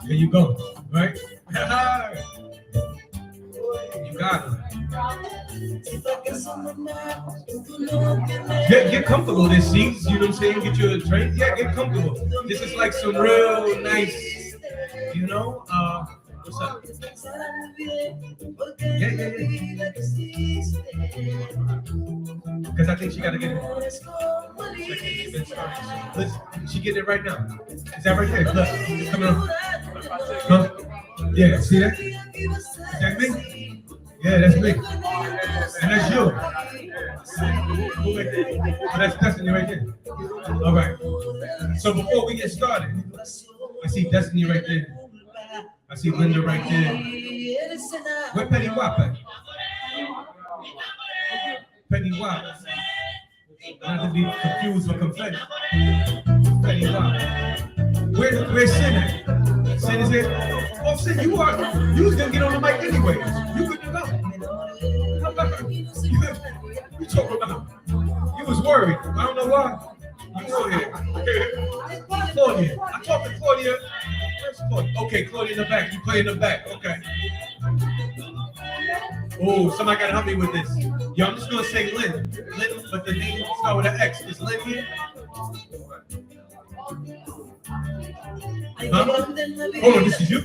There you go. Right? You got it. Get comfortable. There's seats, you know what I'm saying? Get you a drink. Yeah, get comfortable. This is like some real nice, what's up? Yeah. Because I think she got to get it. Listen, she getting it right now. Is that right there? Look, it's coming on. Huh? Yeah, see that? Is that me? Yeah, that's me. And that's you. Oh, that's Destiny right there. All right. So before we get started, I see Destiny right there. I see Linda right there. Where Penny Wap at? Penny Wap. Not to be confused with confetti. Penny Wap. Where's Sin at? Sin is here. Oh, Sin, you was gonna get on the mic anyways. You couldn't go. You talking about? You was worried. I don't know why. You go ahead. Claudia. I talked to Claudia. Where's Claudia? Okay, Claudia in the back. You play in the back. Okay. Oh, somebody gotta help me with this. Yo, I'm just gonna say Lynn. Lynn, but the name start with an X. Is Lynn here? Huh? Hold on, this is you?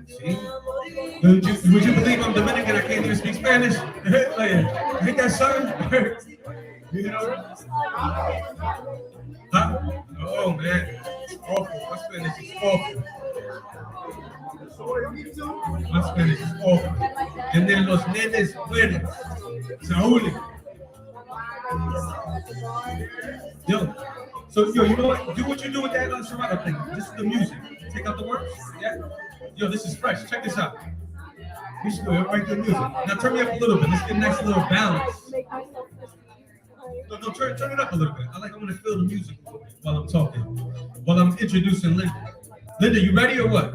See? Would you believe I'm Dominican? I can't even speak Spanish. Ain't that something? You know? Huh? Oh man, it's awful. My Spanish is awful. My Spanish is awful. And then los nenes buenos. Saúl. Yo, so you know what? Do what you do with that Serato thing. This is the music. Take out the words. Yeah. Yo, this is fresh. Check this out. We should go right to the music. Now turn me up a little bit. Let's get a nice little balance. No, turn it up a little bit. I want to feel the music while I'm talking. While I'm introducing Linda. Linda, you ready or what?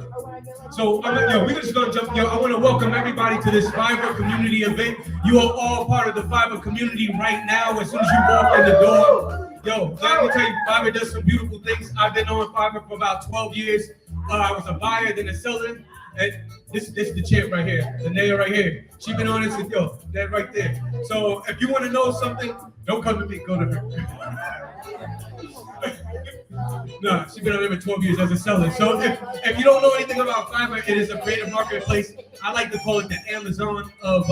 So, we're just going to jump. I want to welcome everybody to this Fiverr community event. You are all part of the Fiverr community right now. As soon as you walk in the door, let me tell you, Fiverr does some beautiful things. I've been on Fiverr for about 12 years. I was a buyer, then a seller. And this is the champ right here, the nail right here. She been on this, that right there. So if you want to know something, don't come to me, go to her. No, she's been on there for 12 years as a seller. So if you don't know anything about Fiverr, it is a creative marketplace. I like to call it the Amazon of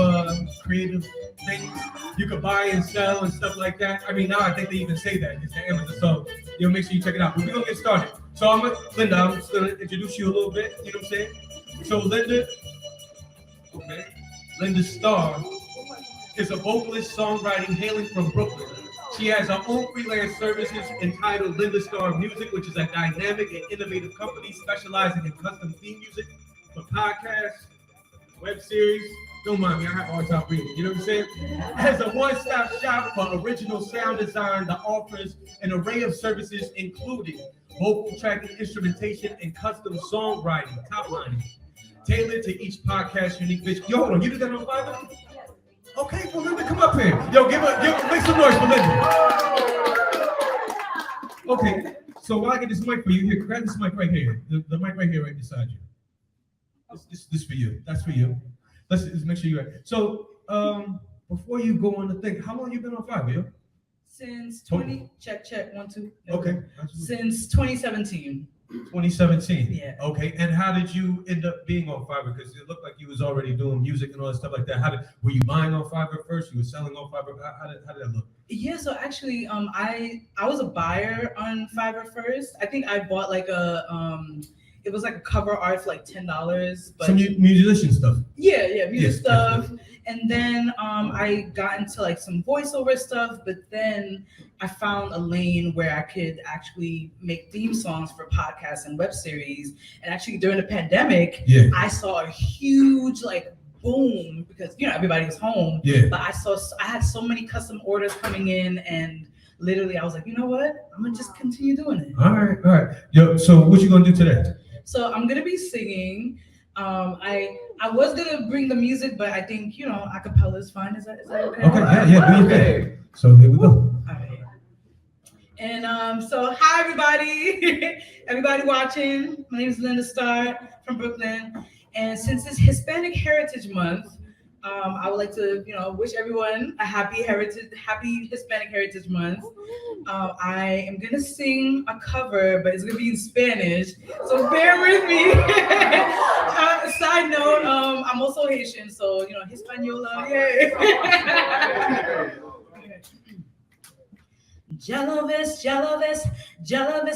creative things. You can buy and sell and stuff like that. I mean, now I think they even say that. It's the Amazon. So make sure you check it out. But we're going to get started. So Linda, I'm just going to introduce you a little bit. You know what I'm saying? So Linda Starr is a vocalist, songwriting hailing from Brooklyn. She has her own freelance services entitled Linda Starr Music, which is a dynamic and innovative company specializing in custom theme music for podcasts, web series. Don't mind me, I have a hard time reading. You know what I'm saying? As a one-stop shop for original sound design that offers an array of services, including vocal tracking, instrumentation, and custom songwriting, top lining, tailored to each podcast unique vision. Yo, hold on, you did that on Fiverr? Okay, well, Linda, come up here. Yo, make some noise for Linda. Okay, so while I get this mic for you, here, grab this mic right here. The mic right here, right beside you. This for you. That's for you. Let's make sure you're right. So, before you go on to think, how long you been on Fiverr, yo? Since check 1 2. Okay. Since 2017. 2017. Yeah. Okay. And how did you end up being on Fiverr? Because it looked like you was already doing music and all that stuff like that. Were you buying on Fiverr first? You were selling on Fiverr? How did that look? Yeah. So actually, I was a buyer on Fiverr first. I think I bought like it was like a cover art for like $10. But some musician stuff. Yeah, music stuff. And then I got into like some voiceover stuff, but then I found a lane where I could actually make theme songs for podcasts and web series. And actually during the pandemic, I saw a huge like boom because everybody was home. Yeah. But I had so many custom orders coming in, and literally I was like, you know what? I'm gonna just continue doing it. All right. Yo, so what you gonna do today? So I'm gonna be singing. I was gonna bring the music, but I think acapella is fine. Is that okay? Okay, yeah, do your thing. So here we go. All right. And so hi everybody, everybody watching. My name is Linda Starr from Brooklyn, and since it's Hispanic Heritage Month, I would like to, wish everyone a happy Hispanic Heritage Month. I am gonna sing a cover, but it's gonna be in Spanish, so bear with me. Side note, I'm also Haitian, so Hispaniola, yay. Ya lo ves,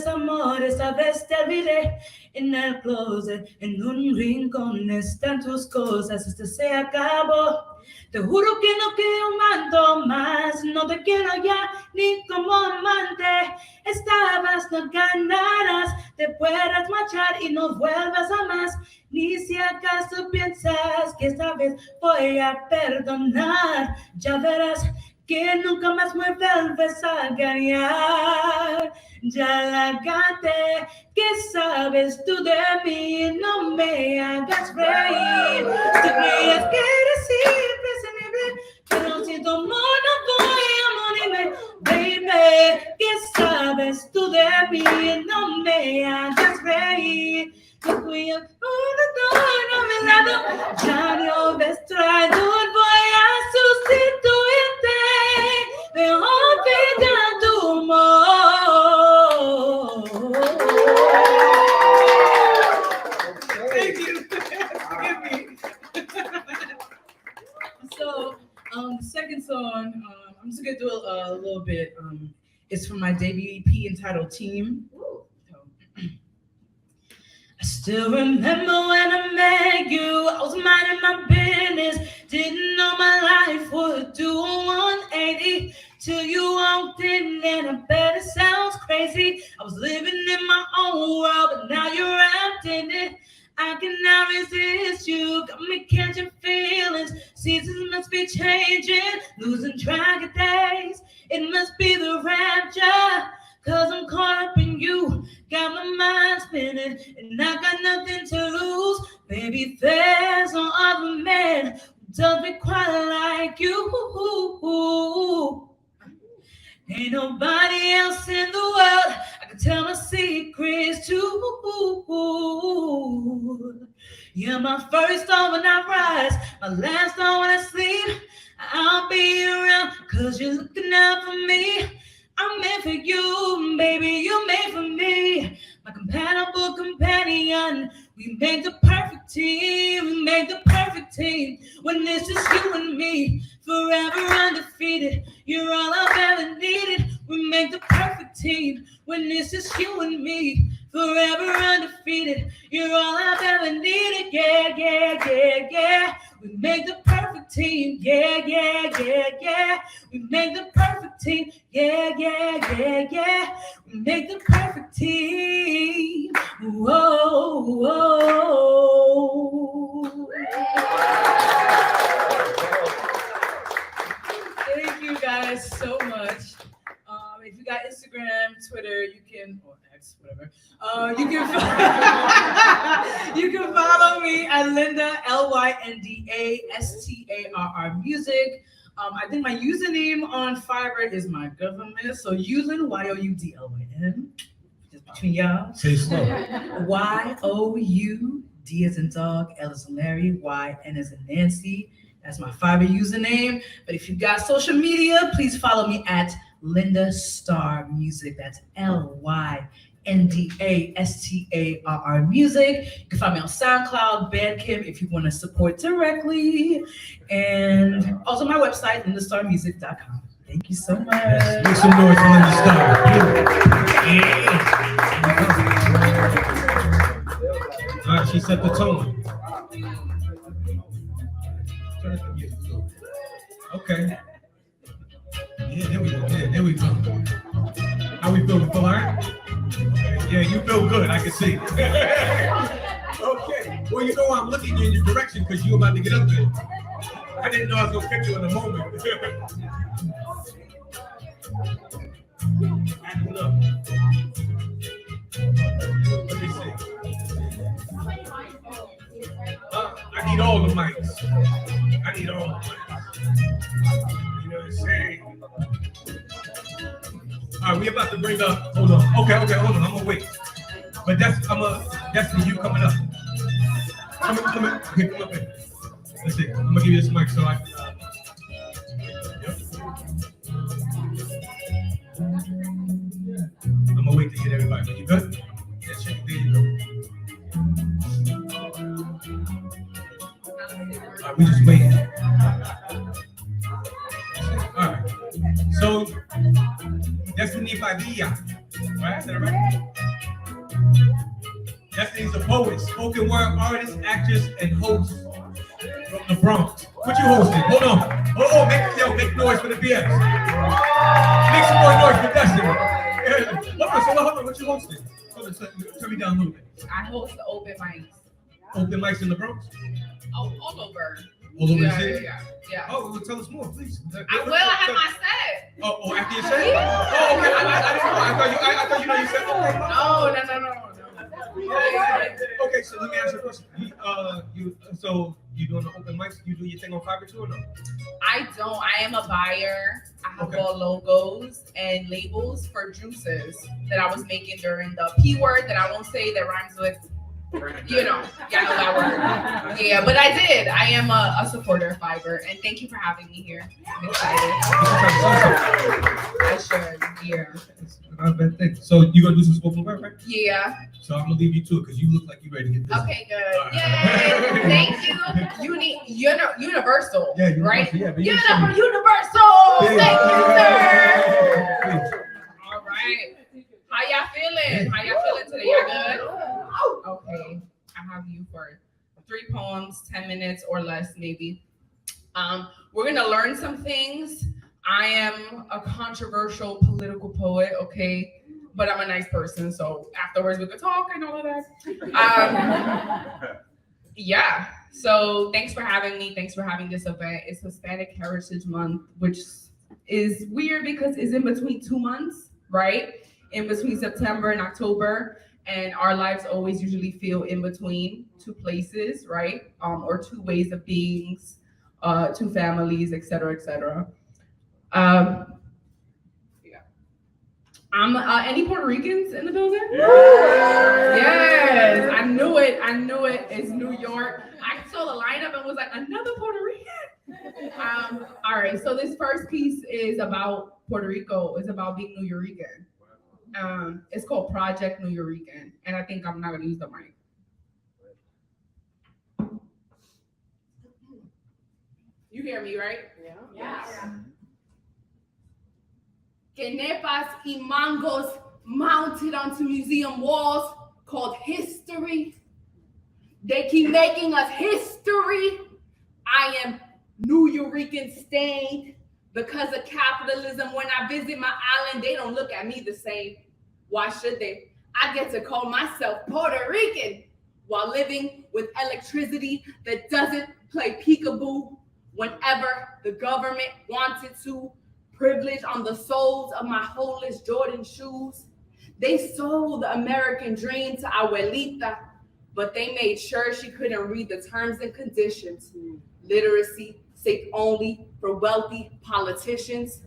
amor, esta vez te olvidé en el closet, en un rincón están tus cosas, esto se acabó. Te juro que no quiero mando más, no te quiero ya ni como amante. Estabas, no ganarás, te puedes marchar y no vuelvas a más. Ni si acaso piensas que esta vez voy a perdonar, ya verás que nunca más me vuelves a engañar. Ya la canté, ¿qué sabes tú de mí? No me hagas reír. Tú creías que eres imprescindible, pero si tu amor no voy a morirme. Baby, ¿qué sabes tú de mí? No me hagas reír. Yo fui el a mi lado, ya no ves traidor, voy a sustituirte, de olvidar tu amor. Thank you. Forgive me. So, the second song, I'm just gonna do a little bit. It's from my debut EP entitled Team. I still remember when I met you, I was minding my business, didn't know my life would do a 180, till you walked in and I bet it sounds crazy. I was living in my own world, but now you're wrapped in it. I cannot resist you, got me catching feelings, seasons must be changing, losing track of days, it must be the rapture. Cause I'm caught up in you, got my mind spinning, and I got nothing to lose. Baby, there's no other man who does me quite like you. Ain't nobody else in the world I can tell my secrets to. You're my first star when I rise, my last star when I sleep. I'll be around cause you're looking out for me. I'm meant for you, baby, you made for me. My compatible companion. We make the perfect team, we make the perfect team. When it's just you and me, forever undefeated. You're all I've ever needed. We make the perfect team. When it's just you and me, forever undefeated. You're all I've ever needed. Yeah, yeah, yeah, yeah. We make the perfect team. Yeah, yeah, yeah, yeah. We make the perfect team. Yeah, yeah, yeah, yeah. We make the perfect team. Whoa, whoa. Thank you guys so much. If you got Instagram, Twitter, you can, or X, whatever. You can follow me at Linda LYNDASTARR Music. I think my username on Fiverr is my government, so Youdlyn YOUDLYN. Just between y'all. Say slow. YOU, D as in dog, L as in Larry, YN as in Nancy. That's my Fiverr username. But if you got social media, please follow me at Linda Starr Music. That's LYNDASTARR Music. You can find me on SoundCloud, Bandcamp if you want to support directly. And also my website, lindastarmusic.com. Thank you so much. Yes, make some noise for Linda Starr. All right, she set the tone. Okay. Yeah, there we go. Yeah, there we go. How we feel? We feel all right? Yeah, you feel good. I can see. Okay. Well, you know I'm looking in your direction because you're about to get up there. I didn't know I was gonna catch you in a moment. Act it up. Let me see. I need all the mics. I need all the mics. You know what I'm saying? All right, we about to bring up. Hold on. Okay, hold on. I'm gonna wait. But Destiny, you coming up. Come in. Okay, come up in. Let's see. I'm gonna give you this mic so I. Yep. I'm gonna wait to get everybody. You good? Yeah, check. There you go. All right, we just waiting. All right. So, Destiny Padilla, right? Is that right? Destiny's a poet, spoken word artist, actress, and host from the Bronx. What you hosting? Hold on. Make noise for the BS. Make some more noise for Destiny. Hold on. What you hosting? Turn me down a little bit. I host the open mics. Open mics in the Bronx? All over. All over the city? Yeah. Oh, well, tell us more, please. I have my set. Oh, after you say? Oh, okay. I didn't know. I thought you said okay. No. Okay, so let me ask you a question. You doing the open mics? You do your thing on Fiverr too or no? I don't. I am a buyer. I have bought logos and labels for juices that I was making during the P word that I won't say that rhymes with, y'all know that word. Yeah, but I did. I am a supporter of Fiverr, and thank you for having me here. I'm excited. I should. Yeah. So you gonna do some spoken word, right? Yeah. So I'm gonna leave you to it because you look like you're ready to get this. Okay, good. Yay! Thank you. Universal. Yeah, right? Yeah, Universal. Yeah. Thank you, sir. All right. How y'all feeling? How y'all feeling today? Y'all good? Okay. I have you for 3 poems, 10 minutes or less, maybe. We're gonna learn some things. I am a controversial political poet, okay? But I'm a nice person, so afterwards we could talk and all of that. Yeah, so thanks for having me. Thanks for having this event. It's Hispanic Heritage Month, which is weird because it's in between 2 months, right? In between September and October. And our lives always usually feel in between 2 places, right? Or 2 ways of being, 2 families, et cetera, et cetera. Any Puerto Ricans in the building? Yes, I knew it. It's New York. I saw the lineup and was like, another Puerto Rican? All right, so this first piece is about Puerto Rico. It's about being New Yorican. It's called Project New Yorican, and I think I'm not gonna use the mic. You hear me, right? Yeah. Quenepas y mangos mounted onto museum walls called history. They keep making us history. I am New Yorican stained because of capitalism. When I visit my island, they don't look at me the same. Why should they? I get to call myself Puerto Rican while living with electricity that doesn't play peekaboo whenever the government wanted to. Privilege on the soles of my holeless Jordan shoes. They sold the American dream to Abuelita, but they made sure she couldn't read the terms and conditions. Literacy, safe only for wealthy politicians.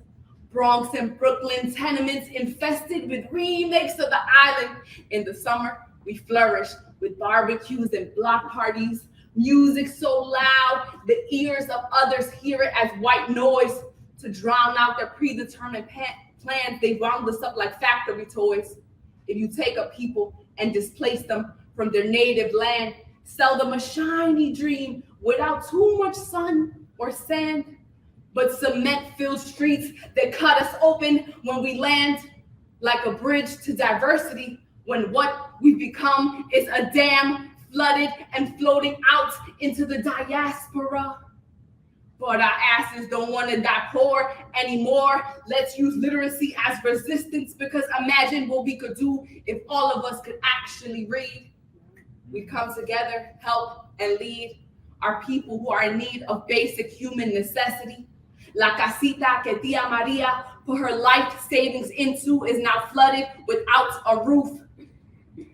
Bronx and Brooklyn tenements infested with remakes of the island. In the summer, we flourish with barbecues and block parties. Music so loud, the ears of others hear it as white noise. To drown out their predetermined plans, they round us up like factory toys. If you take a people and displace them from their native land, sell them a shiny dream without too much sun or sand, but cement-filled streets that cut us open when we land, like a bridge to diversity, when what we've become is a dam flooded and floating out into the diaspora. But our asses don't want to die poor anymore. Let's use literacy as resistance, because imagine what we could do if all of us could actually read. We come together, help, and lead our people who are in need of basic human necessity. La casita que Tia Maria put her life savings into is now flooded without a roof.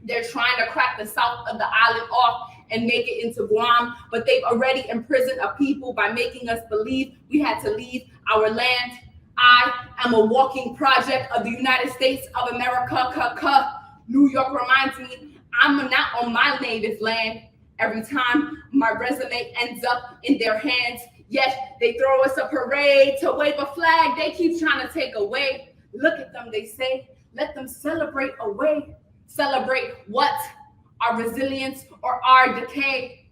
They're trying to crack the south of the island off and make it into Guam, but they've already imprisoned a people by making us believe we had to leave our land. I am a walking project of the United States of America. New York reminds me I'm not on my native land. Every time my resume ends up in their hands, yet they throw us a parade to wave a flag they keep trying to take away. Look at them, they say, let them celebrate away. Celebrate what? Our resilience or our decay?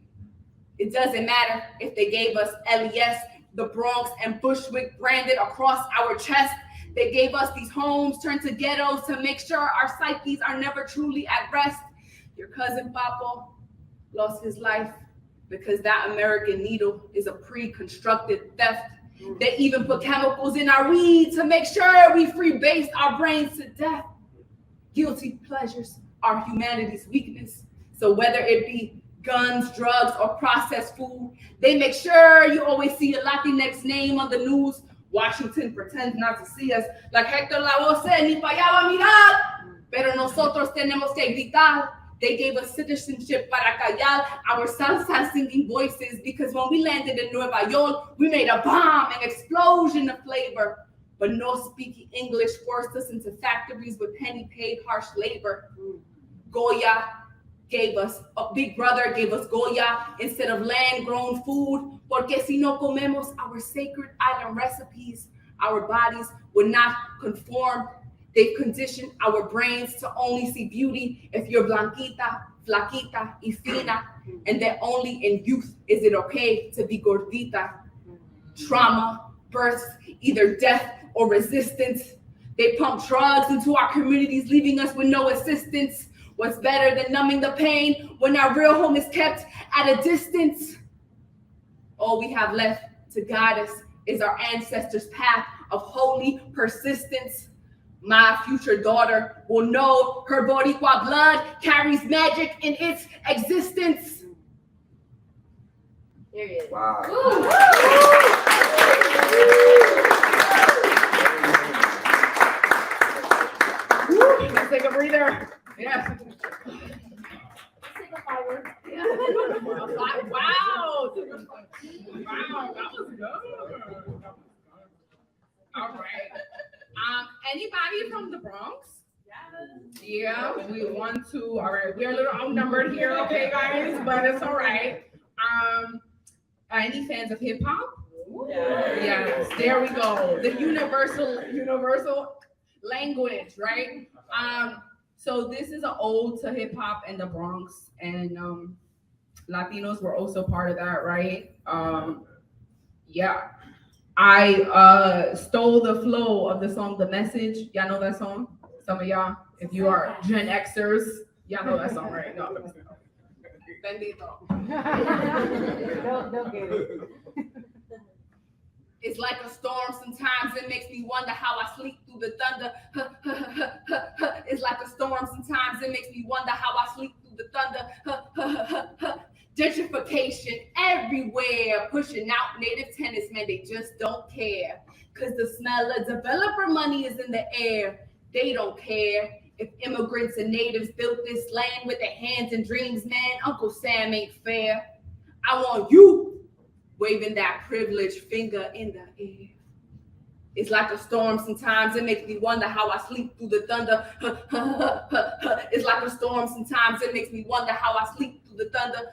It doesn't matter if they gave us LES, the Bronx, and Bushwick branded across our chest. They gave us these homes turned to ghettos to make sure our psyches are never truly at rest. Your cousin Papo lost his life because that American needle is a pre-constructed theft. They even put chemicals in our weed to make sure we free-based our brains to death. Guilty pleasures are humanity's weakness. So whether it be guns, drugs, or processed food, they make sure you always see a Latinx name on the news. Washington pretends not to see us, like Hector Lavoe ni pa allá va a mirar, pero nosotros tenemos que gritar. They gave us citizenship para callar our salsa singing voices, because when we landed in Nueva York, we made a bomb, an explosion of flavor. But no speaking English forced us into factories with penny paid harsh labor. Goya gave us, Big Brother gave us Goya instead of land-grown food, porque si no comemos our sacred island recipes, our bodies would not conform. They've conditioned our brains to only see beauty if you're blanquita, flaquita, y fina, and that only in youth is it okay to be gordita. Trauma, births, either death or resistance. They pump drugs into our communities, leaving us with no assistance. What's better than numbing the pain when our real home is kept at a distance? All we have left to guide us is our ancestors' path of holy persistence. My future daughter will know her Boricua blood carries magic in its existence. There he is. Wow. Let's take a breather. Yeah. Yeah. Wow. Wow, that was good. All right. Anybody from the Bronx? Yeah, we want to. All right, we're a little outnumbered here, okay, guys, but it's all right. Any fans of hip hop? Yes, there we go. The universal language, right? So this is an ode to hip hop and the Bronx, and Latinos were also part of that, right? Yeah. I stole the flow of the song The Message. Y'all know that song? Some of y'all, if you are Gen Xers, y'all know that song, right? No. Bendito. They'll get it. It's like a storm. Sometimes it makes me wonder how I sleep through the thunder. It's like a storm. Sometimes it makes me wonder how I sleep through the thunder. Gentrification everywhere, pushing out native tenants, man, they just don't care. Cause the smell of developer money is in the air. They don't care if immigrants and natives built this land with their hands and dreams, man. Uncle Sam ain't fair. I want you waving that privileged finger in the air. It's like a storm. Sometimes it makes me wonder how I sleep through the thunder. It's like a storm. Sometimes it makes me wonder how I sleep through the thunder.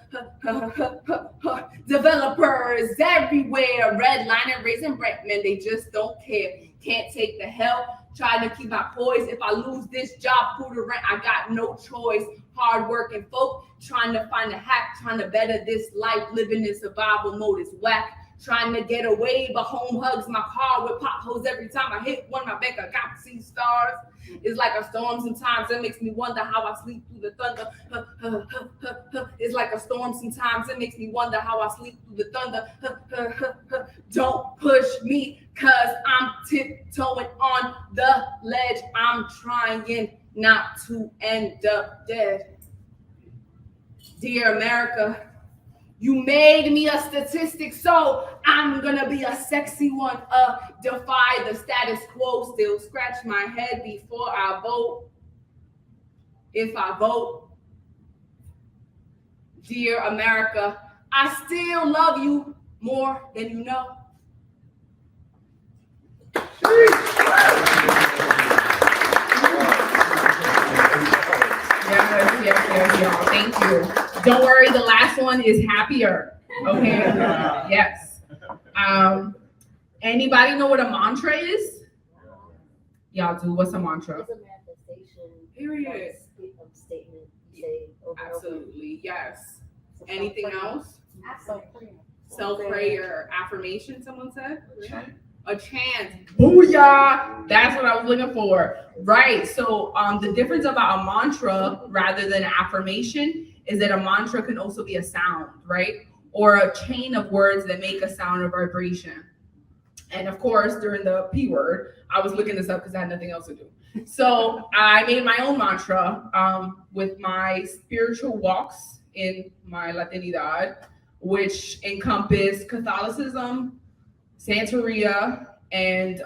Developers everywhere, redlining, raising rent, man, they just don't care. Can't take the hell. Trying to keep my poise. If I lose this job, food or rent, I got no choice. Hard working folk trying to find a hack, trying to better this life, living in survival mode is whack. Trying to get away, but home hugs my car with potholes every time I hit one. My bank account sees stars. It's like a storm. Sometimes it makes me wonder how I sleep through the thunder. It's like a storm. Sometimes it makes me wonder how I sleep through the thunder. Don't push me, cause I'm tiptoeing on the ledge. I'm trying not to end up dead. Dear America, you made me a statistic, so I'm gonna be a sexy one. Defy the status quo, still scratch my head before I vote. If I vote, dear America, I still love you more than you know. Yes, y'all. Thank you. Don't worry, the last one is happier. Okay. Yes. Anybody know what a mantra is? Y'all do. What's a mantra? It's a manifestation. Period. Statement. You say over and over. Absolutely. Yes. So Anything self-prayer. else? Self-prayer. Self-prayer, affirmation, someone said? A chant. Booyah! That's what I was looking for. Right. So the difference about a mantra rather than an affirmation is that a mantra can also be a sound, right? Or a chain of words that make a sound or vibration. And of course, during the P word, I was looking this up because I had nothing else to do. So I made my own mantra with my spiritual walks in my Latinidad, which encompass Catholicism, Santeria, and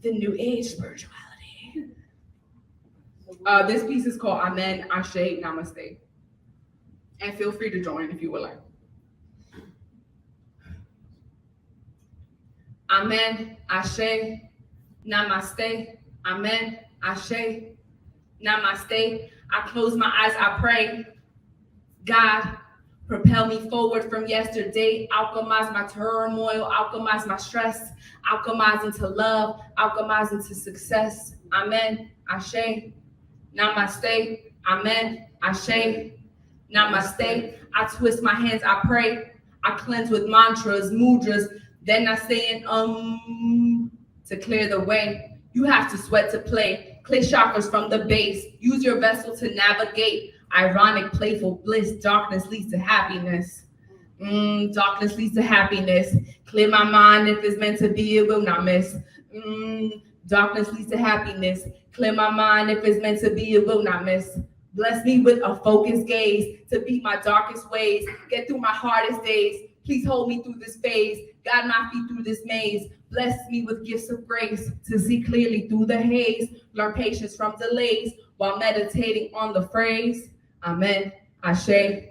the New Age spirituality. This piece is called Amen, Ashe, Namaste. And feel free to join if you would like. Amen, Ashe, Namaste. Amen, Ashe, Namaste. I close my eyes, I pray. God, propel me forward from yesterday, alchemize my turmoil, alchemize my stress, alchemize into love, alchemize into success. Amen, Ashe, Namaste. Amen, Ashe, Namaste. I twist my hands, I pray. I cleanse with mantras, mudras. Then I say to clear the way. You have to sweat to play. Clay chakras from the base. Use your vessel to navigate. Ironic, playful bliss. Darkness leads to happiness. Darkness leads to happiness. Clear my mind. If it's meant to be, it will not miss. Darkness leads to happiness. Clear my mind. If it's meant to be, it will not miss. Bless me with a focused gaze to beat my darkest ways. Get through my hardest days. Please hold me through this phase. Guide my feet through this maze. Bless me with gifts of grace to see clearly through the haze. Learn patience from delays while meditating on the phrase. Amen, Ashe,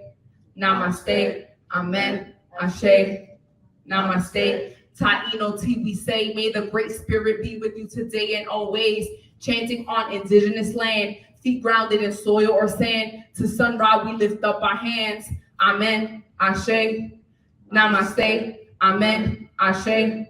Namaste. Amen, Ashe, Namaste. Taino T, we say, may the great spirit be with you today and always. Chanting on indigenous land, feet grounded in soil or sand. To Sun Ra, we lift up our hands. Amen, Ashe, Namaste. Amen, Ashe,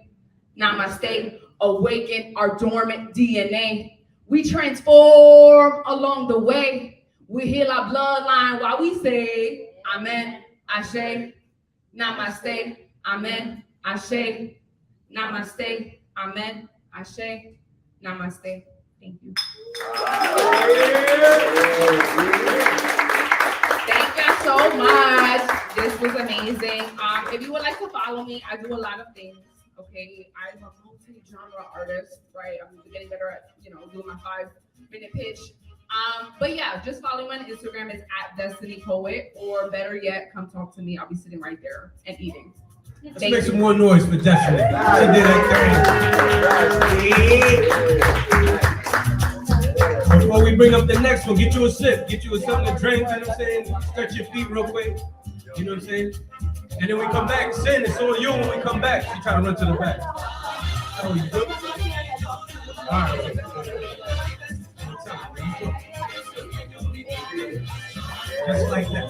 Namaste. Awaken our dormant DNA. We transform along the way. We heal our bloodline while we say, Amen, Ashe, Namaste. Amen, Ashe, Namaste. Amen, Ashe, Namaste. Thank you. Thank you so much. This was amazing. If you would like to follow me, I do a lot of things. Okay, I'm a multi-genre artist, right? I'm getting better at, doing my 5-minute pitch. But yeah, just follow me on Instagram. It's @DestinyPoet, or better yet, come talk to me. I'll be sitting right there and eating. Let's make some more noise for Destiny. She did that thing. Before we bring up the next one, get you a sip, get you something to drink, you know what I'm saying? Stretch your feet real quick, you know what I'm saying? And then we come back. Sin, it's all you when we come back. She trying to run to the back. Oh, you good? All right. Just like that.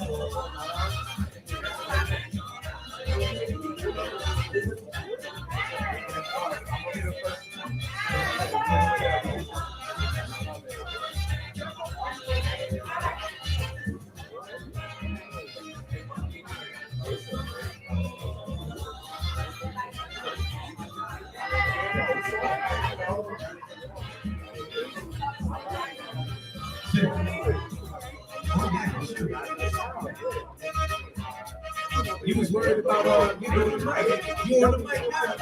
He was worried about you on the mic. You on the mic now.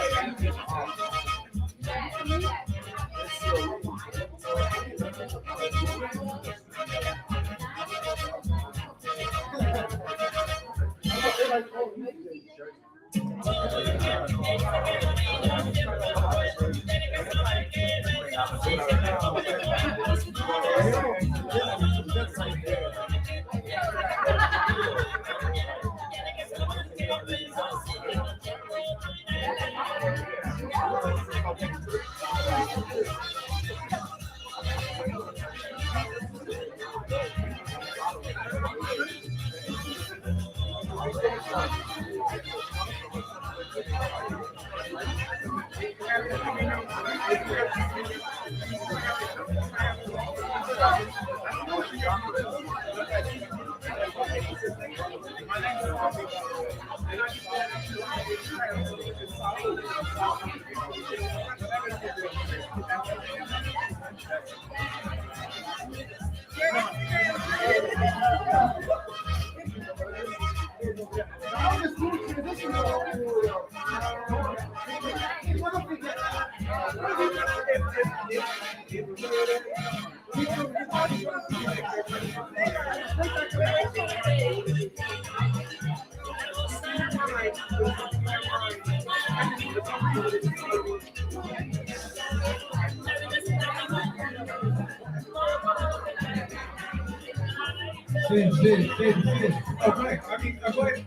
Oh, go ahead. I mean, go ahead.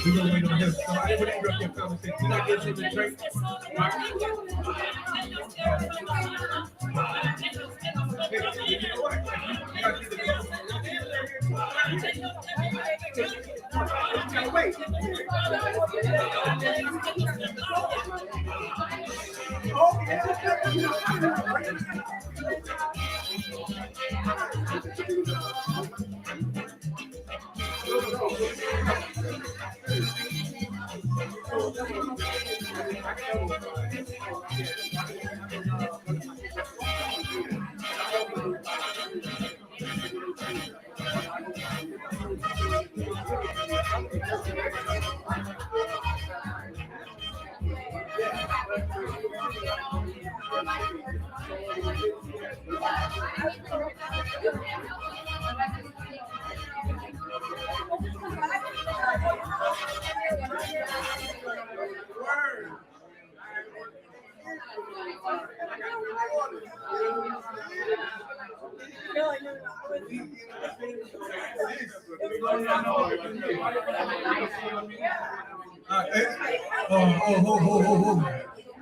We're gonna wait on him. So I didn't interrupt your conversation. Did I get you a drink? Wait.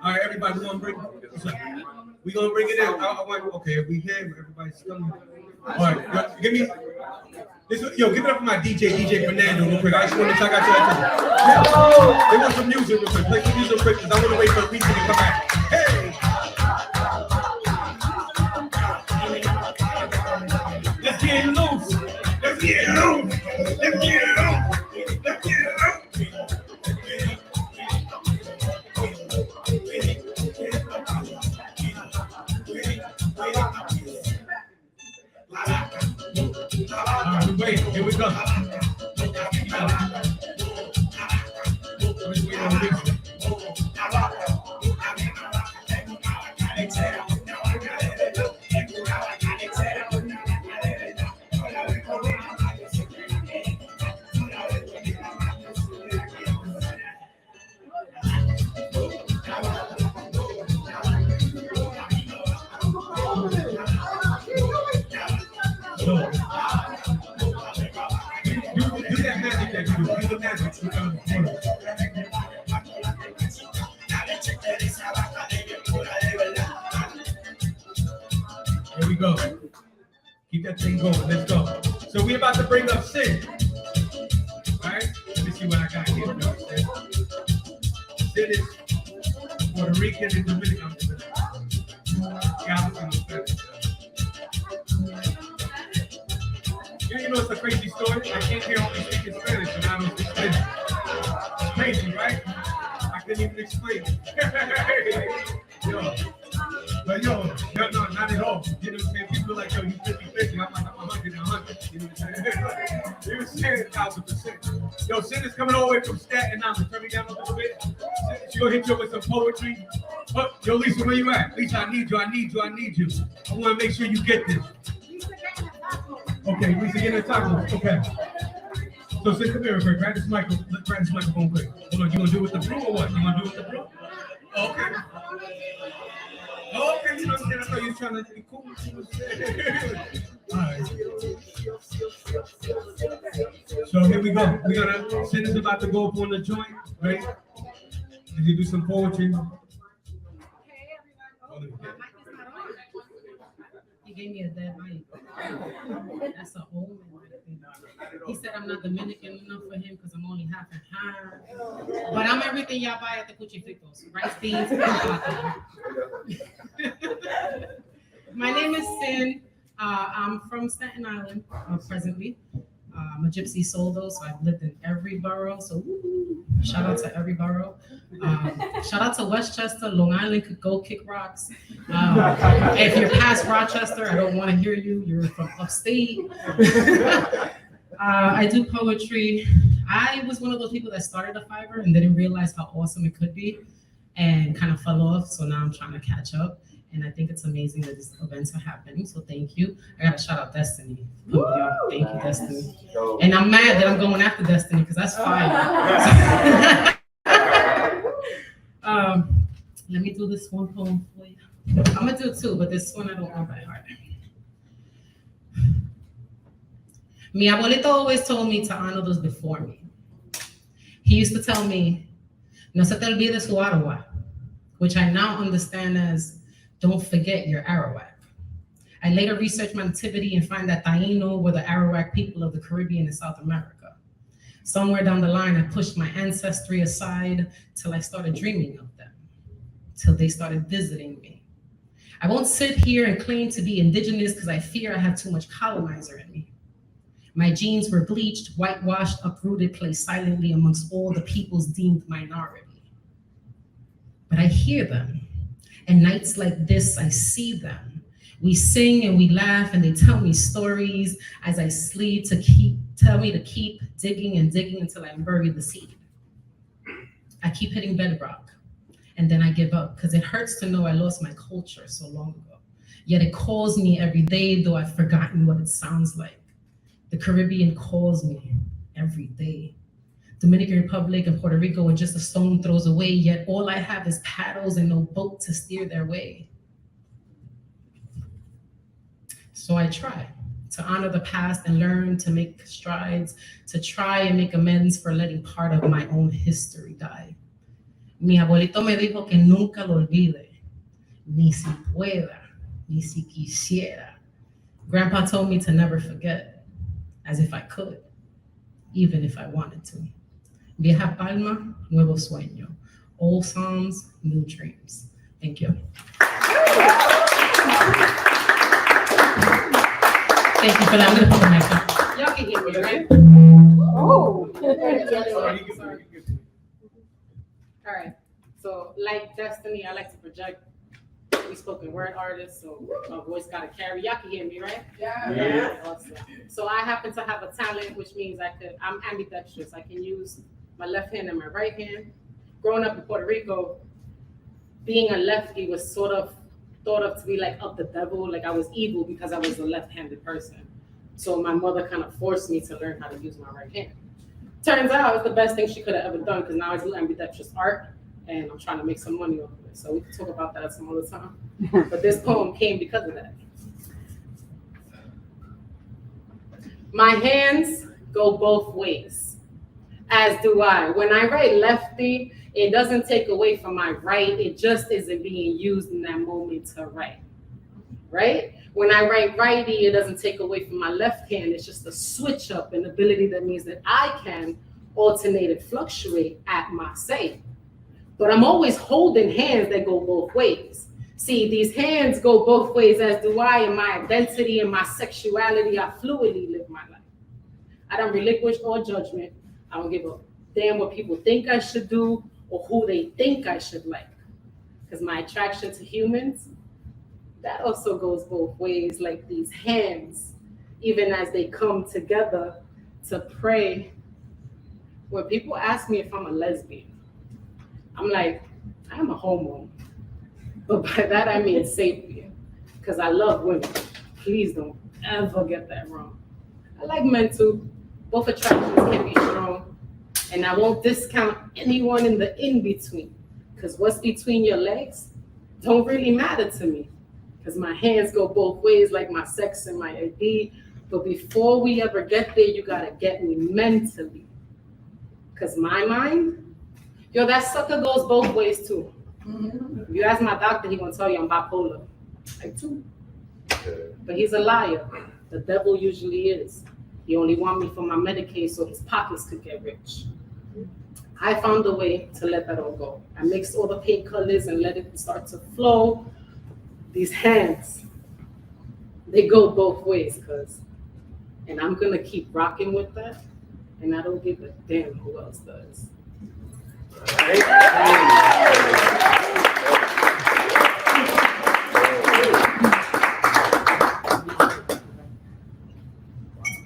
All right, everybody, we gonna bring it in. Okay, we here. Everybody's coming. All right, give me this. Yo, give it up for my DJ Fernando, real quick. I just want to check out your They want some music real quick. Play some music real quick because I want to wait for the people to come back. Hey. Let's get loose. Let's get loose. Let's get loose. Let's get loose. Wait, here we go. Here we go. Keep that thing going. Let's go. So we're about to bring up Sid. All right? Let me see what I got here. Sid is Puerto Rican and Dominican. You know, it's a crazy story. I came here only speaking Spanish and I was speaking Spanish. It's crazy, right? I couldn't even explain it. No, not at all. You know what I'm saying? People are like, yo, you 50-50. I'm like, I'm 100 and 100. You know what I'm saying? You're saying 1,000%. Yo, Sid is coming all the way from Staten Island. Turn me down a little bit. She's going to hit you up with some poetry. Oh, yo, Lisa, where you at? Lisa, I need you. I want to make sure you get this. Okay, Lisa, get in the tacos. Okay. So, Sid, come here, quick. Grab this microphone quick. Hold on, you going to do it with the brew or what? You going to do it with the brew? Okay. Okay, you know what I'm I thought you were trying to be cool. All right. So here we go. We're gonna. Sin is about to go up on the joint, right? And you do some poetry. He gave me a dead mic. That's a omen right there. He said I'm not Dominican enough for him because I'm only half and half. But I'm everything y'all buy at the Cuchi Fritos. Rice, beans, and papa. My name is Sin. I'm from Staten Island presently. I'm a gypsy soul though, so I've lived in every borough. So woo-hoo. Shout out to every borough. Shout out to Westchester. Long Island could go kick rocks. If you're past Rochester, I don't want to hear you. You're from upstate. I do poetry. I was one of those people that started a Fiverr and didn't realize how awesome it could be and kind of fell off. So now I'm trying to catch up. And I think it's amazing that these events are happening. So thank you. I gotta shout out Destiny. Thank you, Destiny. And I'm mad that I'm going after Destiny because that's fire. Let me do this one poem for you. I'm gonna do two, but this one I don't know by heart. Mi abuelito always told me to honor those before me. He used to tell me, no se te olvide su Arawak, which I now understand as don't forget your Arawak. I later researched my nativity and find that Taino were the Arawak people of the Caribbean and South America. Somewhere down the line, I pushed my ancestry aside till I started dreaming of them, till they started visiting me. I won't sit here and claim to be indigenous because I fear I have too much colonizer in me. My genes were bleached, whitewashed, uprooted, placed silently amongst all the peoples deemed minority. But I hear them. And nights like this, I see them. We sing and we laugh and they tell me stories as I sleep tell me to keep digging and digging until I bury the seed. I keep hitting bedrock and then I give up because it hurts to know I lost my culture so long ago. Yet it calls me every day, though I've forgotten what it sounds like. The Caribbean calls me every day. Dominican Republic and Puerto Rico are just a stone throws away, yet all I have is paddles and no boat to steer their way. So I try to honor the past and learn to make strides, to try and make amends for letting part of my own history die. Mi abuelito me dijo que nunca lo olvide, ni si pueda, ni si quisiera. Grandpa told me to never forget, as if I could, even if I wanted to. Vieja Palma, nuevo sueño. Old Psalms, new dreams. Thank you. Thank you for that. I'm gonna put the mic up. Y'all can hear me, right? Oh. All right. So, like Destiny, I like to project. We spoken word artists, so my voice gotta carry. Y'all can hear me, right? Yeah. Awesome. So I happen to have a talent, which means I'm ambidextrous. I can use my left hand and my right hand. Growing up in Puerto Rico, being a lefty was sort of thought of to be like of the devil, like I was evil because I was a left-handed person. So my mother kind of forced me to learn how to use my right hand. Turns out it's the best thing she could have ever done because now I do ambidextrous art and I'm trying to make some money off of it. So we can talk about that some other time. But this poem came because of that. My hands go both ways, as do I. When I write lefty, it doesn't take away from my right. It just isn't being used in that moment to write, right? When I write righty, it doesn't take away from my left hand. It's just a switch up, an ability that means that I can alternate and fluctuate at my say. But I'm always holding hands that go both ways. See, these hands go both ways, as do I, in my identity and my sexuality. I fluidly live my life. I don't relinquish all judgment. I don't give a damn what people think I should do or who they think I should like. Because my attraction to humans, that also goes both ways, like these hands, even as they come together to pray. When people ask me if I'm a lesbian, I'm like, I am a homo. But by that I mean sapien, because I love women. Please don't ever get that wrong. I like men too. Both attractions can be strong. And I won't discount anyone in the in-between, because what's between your legs don't really matter to me, because my hands go both ways, like my sex and my ID. But before we ever get there, you gotta get me mentally. Because my mind, yo, that sucker goes both ways too. If you ask my doctor, he gonna tell you I'm bipolar. Like too. But he's a liar. The devil usually is. He only want me for my Medicaid so his pockets could get rich. I found a way to let that all go. I mixed all the paint colors and let it start to flow. These hands, they go both ways, and I'm gonna keep rocking with that, and I don't give a damn who else does.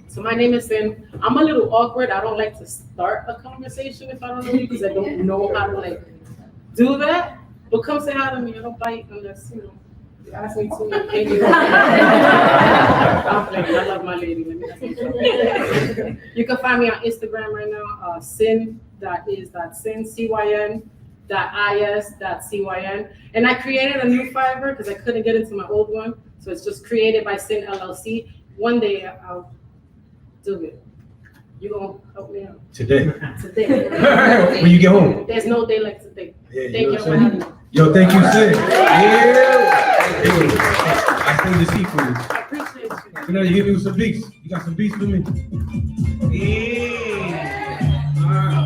So my name is Sin. I'm a little awkward. I don't like to start a conversation if I don't know you because I don't know how to like do that. But come say hi to me. I don't bite unless you ask me to. I'm playing. I love my lady. You can find me on Instagram right now. Sin.is.sin, CYN.is.cyn. And I created a new Fiverr because I couldn't get into my old one. So it's just created by Sin LLC. One day I'll do it. You gonna help me out? Today. Today. When you get home. There's no day like today. Yeah, Thank you know for what I'm having me. saying? Yo, thank you, Sid. Yeah. I saved the seat for you. I appreciate you. So now you give me some beats. You got some beats for me? Yeah. All right.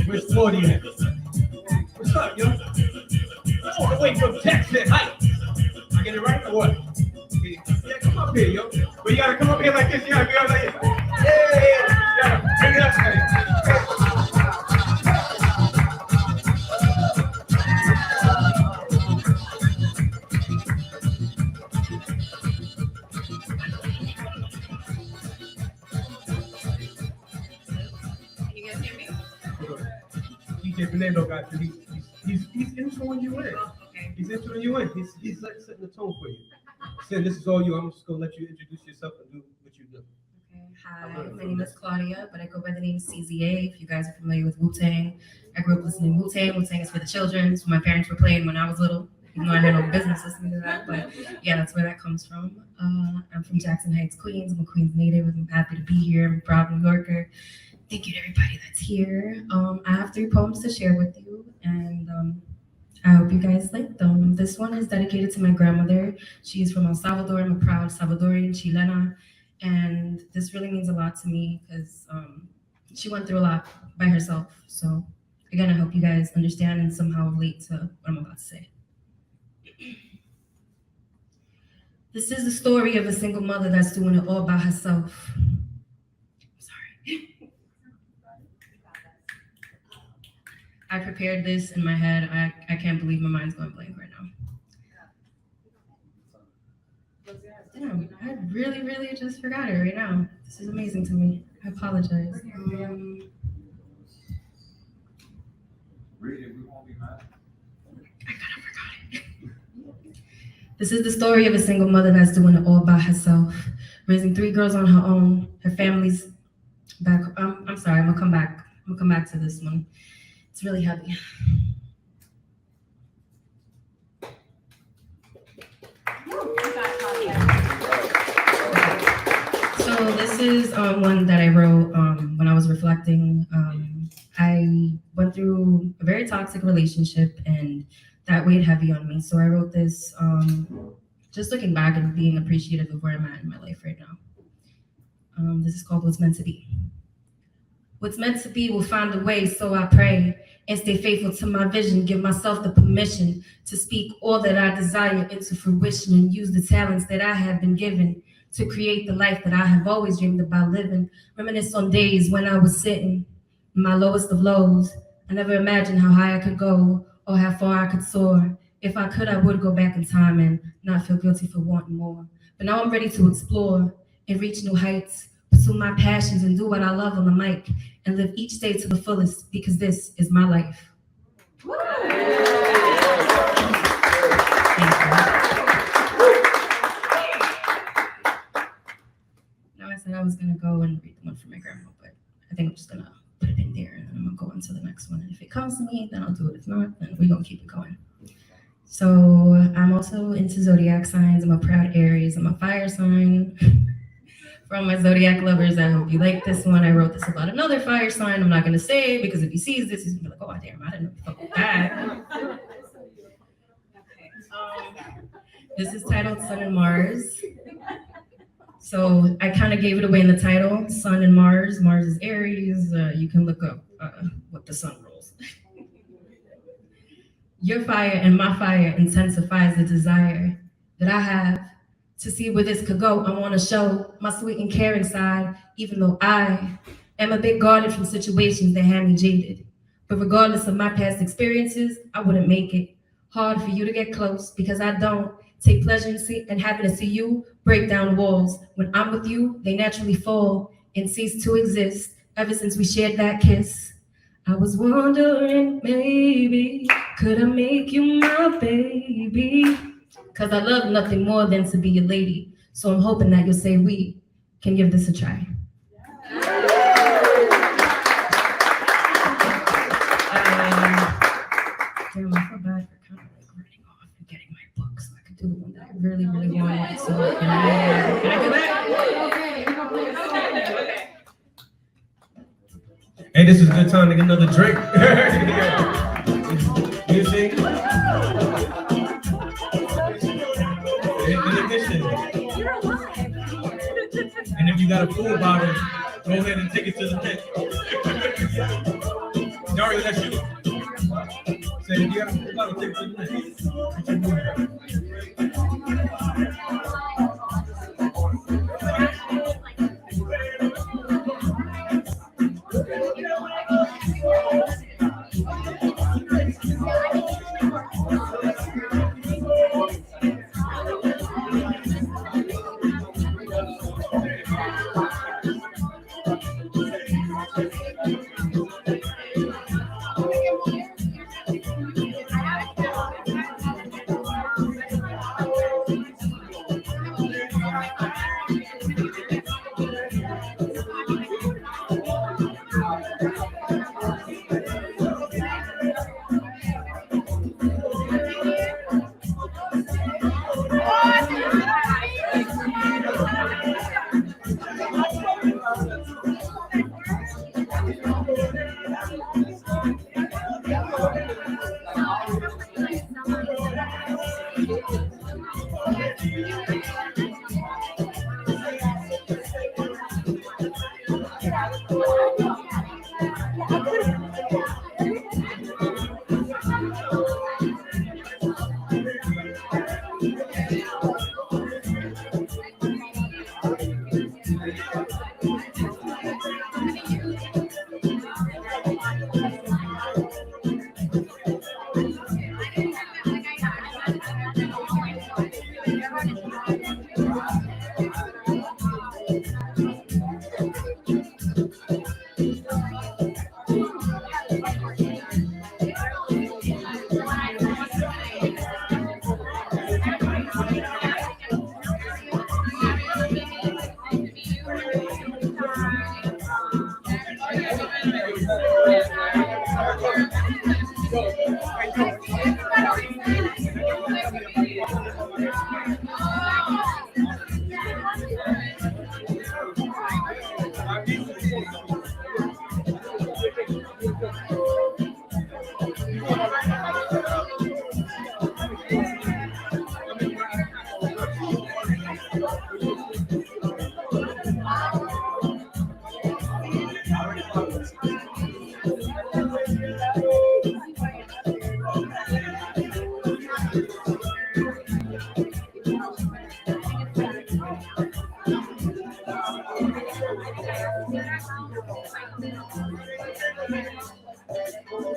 Where's Claudia at? What's up, yo? All the way from Texas. Hi. I get it right or what? Yeah, come up here, yo. But you gotta come up here like this. You gotta be all like this. Yeah. Bring it up, man. You guys hear me? DJ Fernando got you. He's introing you in. Okay. He's introing you in. He's like setting the tone for you. Sin, this is all you. I'm just gonna let you introduce yourself and do what you do. Okay. Hi, my name is Claudia, but I go by the name CZA. If you guys are familiar with Wu-Tang, I grew up listening to Wu-Tang. Wu-Tang is for the children. It's what my parents were playing when I was little. Even though I had no business listening to that, but yeah, that's where that comes from. I'm from Jackson Heights, Queens. I'm a Queens native. I'm happy to be here. I'm a proud New Yorker. Thank you to everybody that's here. I have 3 poems to share with you, and I hope you guys like them. This one is dedicated to my grandmother. She's from El Salvador. I'm a proud Salvadorian Chilena, and this really means a lot to me because she went through a lot by herself. So again, I hope you guys understand and somehow relate to what I'm about to say. This is the story of a single mother that's doing it all by herself. I'm sorry. I prepared this in my head. I can't believe my mind's going blank right now. Damn, I really just forgot it right now. This is amazing to me. I apologize. Read it, we won't be mad. I kind of forgot it. This is the story of a single mother that's doing it all by herself, raising 3 girls on her own. Her family's back. I'm sorry. I'm gonna come back to this one. It's really heavy. So this is one that I wrote when I was reflecting. I went through a very toxic relationship and that weighed heavy on me. So I wrote this just looking back and being appreciative of where I'm at in my life right now. This is called What's Meant to Be. What's meant to be will find a way, so I pray and stay faithful to my vision. Give myself the permission to speak all that I desire into fruition and use the talents that I have been given to create the life that I have always dreamed about living. Reminisce on days when I was sitting in my lowest of lows. I never imagined how high I could go or how far I could soar. If I could, I would go back in time and not feel guilty for wanting more. But now I'm ready to explore and reach new heights, pursue my passions and do what I love on the mic, and live each day to the fullest because this is my life. Now I said I was gonna go and read the one for my grandma, but I think I'm just gonna put it in there and then I'm gonna go into the next one. And if it comes to me, then I'll do it. If not, then we're gonna keep it going. So I'm also into zodiac signs. I'm a proud Aries. I'm a fire sign. For all my zodiac lovers, I hope you like this one. I wrote this about another fire sign. I'm not gonna say it because if he sees this, he's gonna be like, oh damn, I didn't know the fuck was that. This is titled Sun and Mars. So I kind of gave it away in the title, Sun and Mars. Mars is Aries. You can look up what the sun rules. Your fire and my fire intensifies the desire that I have to see where this could go. I want to show my sweet and caring side, even though I am a bit guarded from situations that had me jaded. But regardless of my past experiences, I wouldn't make it hard for you to get close because I don't take pleasure in having to see you break down walls. When I'm with you, they naturally fall and cease to exist. Ever since we shared that kiss, I was wondering, maybe, could I make you my baby? Cause I love nothing more than to be your lady. So I'm hoping that you'll say we can give this a try. Damn, I feel bad for kind of like running off and getting my book so I could do the one that I really, really wanted. So can I do that? Okay. Hey, this is a good time to get another drink. Music. In addition. And if you got a full bottle, go ahead and take it to the pit. Dario, that's you. Say, if you got a full bottle, take it to the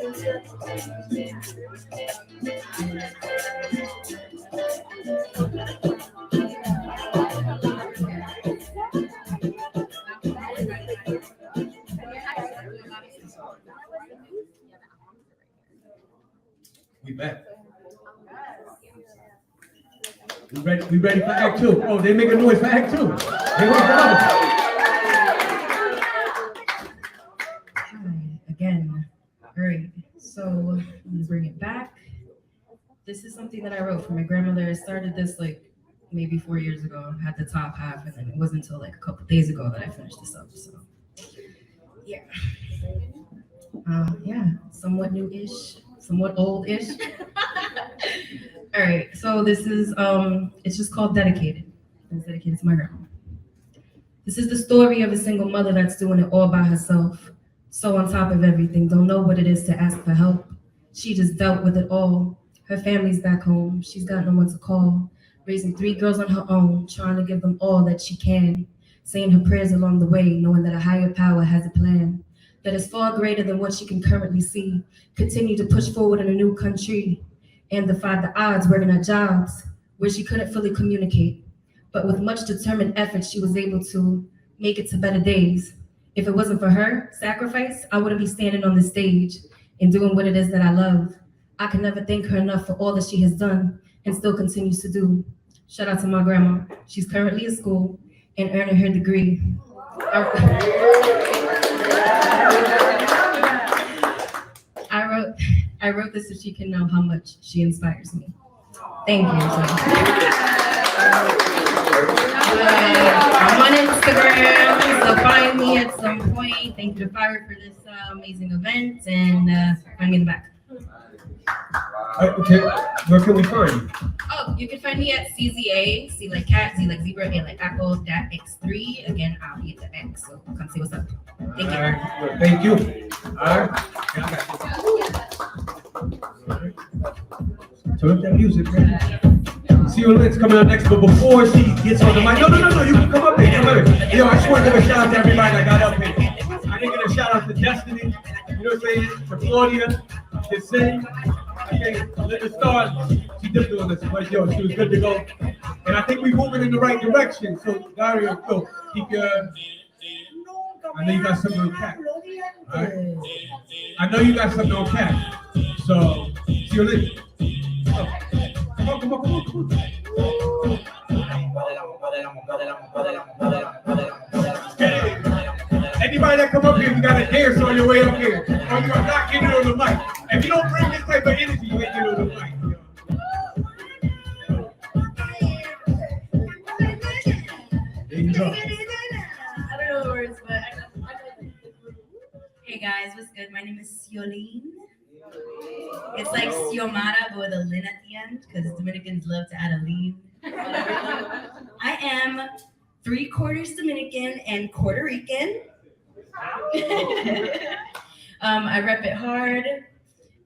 We back. We ready for Act 2. Oh, they make a noise for Act 2. They wait for us. Hi, again. All right, so I'm gonna bring it back. This is something that I wrote for my grandmother. I started this like maybe 4 years ago. I had the top half, and then it wasn't until like a couple days ago that I finished this up. So yeah, yeah, somewhat new-ish, somewhat old-ish. All right, so this is it's just called Dedicated. It's dedicated to my grandma. This is the story of a single mother that's doing it all by herself. So on top of everything, don't know what it is to ask for help. She just dealt with it all. Her family's back home. She's got no one to call. Raising 3 girls on her own, trying to give them all that she can. Saying her prayers along the way, knowing that a higher power has a plan that is far greater than what she can currently see. Continue to push forward in a new country and defy the odds, working at jobs where she couldn't fully communicate. But with much determined effort, she was able to make it to better days. If it wasn't for her sacrifice, I wouldn't be standing on this stage and doing what it is that I love. I can never thank her enough for all that she has done and still continues to do. Shout out to my grandma. She's currently in school and earning her degree. I wrote this so she can know how much she inspires me. Thank you. I'm on Instagram, so find me at some point. Thank you to Fiverr for this amazing event, and find me in the back. Okay, where can we find you? Oh, you can find me at CZA, C like cat, Z like zebra, A like apple, that X3. Again, I'll be at the X, so come see what's up. Thank you. All right, thank you. All right. Turn up that music, man. See you Lynn's coming up next, but before she gets on the mic, no, you can come up here. Come up here. Yo, I just want to give a shout out to everybody that got up here. I didn't get a shout out to Destiny, you know what I'm saying, to Claudia, to Cindy, okay, Linda Star, she did doing this, but yo, she was good to go. And I think we're moving in the right direction, so Dario, go, keep your, I know you got something on cat, all right? I know you got something on cat, so see you later. Come on. Anybody that come up here, you gotta dance on your way up here, or you're not getting on the mic. If you don't bring this type of energy, you ain't getting on the mic. There you go. I don't know the words, but I know. Hey guys, what's good? My name is Yolene. It's like Xiomara, but with a Lin at the end, because Dominicans love to add a lean. I am 3/4 Dominican and Puerto Rican. I rep it hard.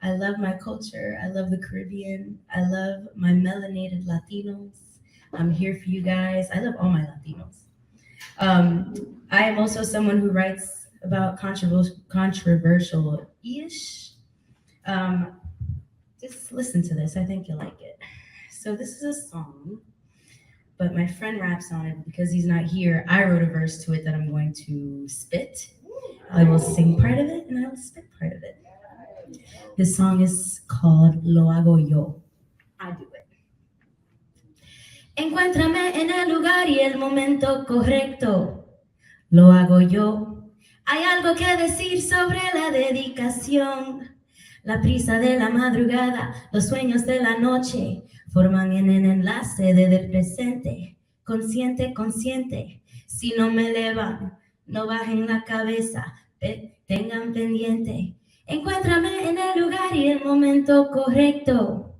I love my culture. I love the Caribbean. I love my melanated Latinos. I'm here for you guys. I love all my Latinos. I am also someone who writes about controversial-ish. Just listen to this. I think you'll like it. So this is a song, but my friend raps on it because he's not here. I wrote a verse to it that I'm going to spit. I will sing part of it and I will spit part of it. This song is called Lo Hago Yo. I do it. Encuéntrame en el lugar y el momento correcto. Lo hago yo. Hay algo que decir sobre la dedicación. La prisa de la madrugada, los sueños de la noche forman en el enlace desde el presente. Consciente, consciente. Si no me elevan, no bajen la cabeza, tengan pendiente. Encuéntrame en el lugar y el momento correcto.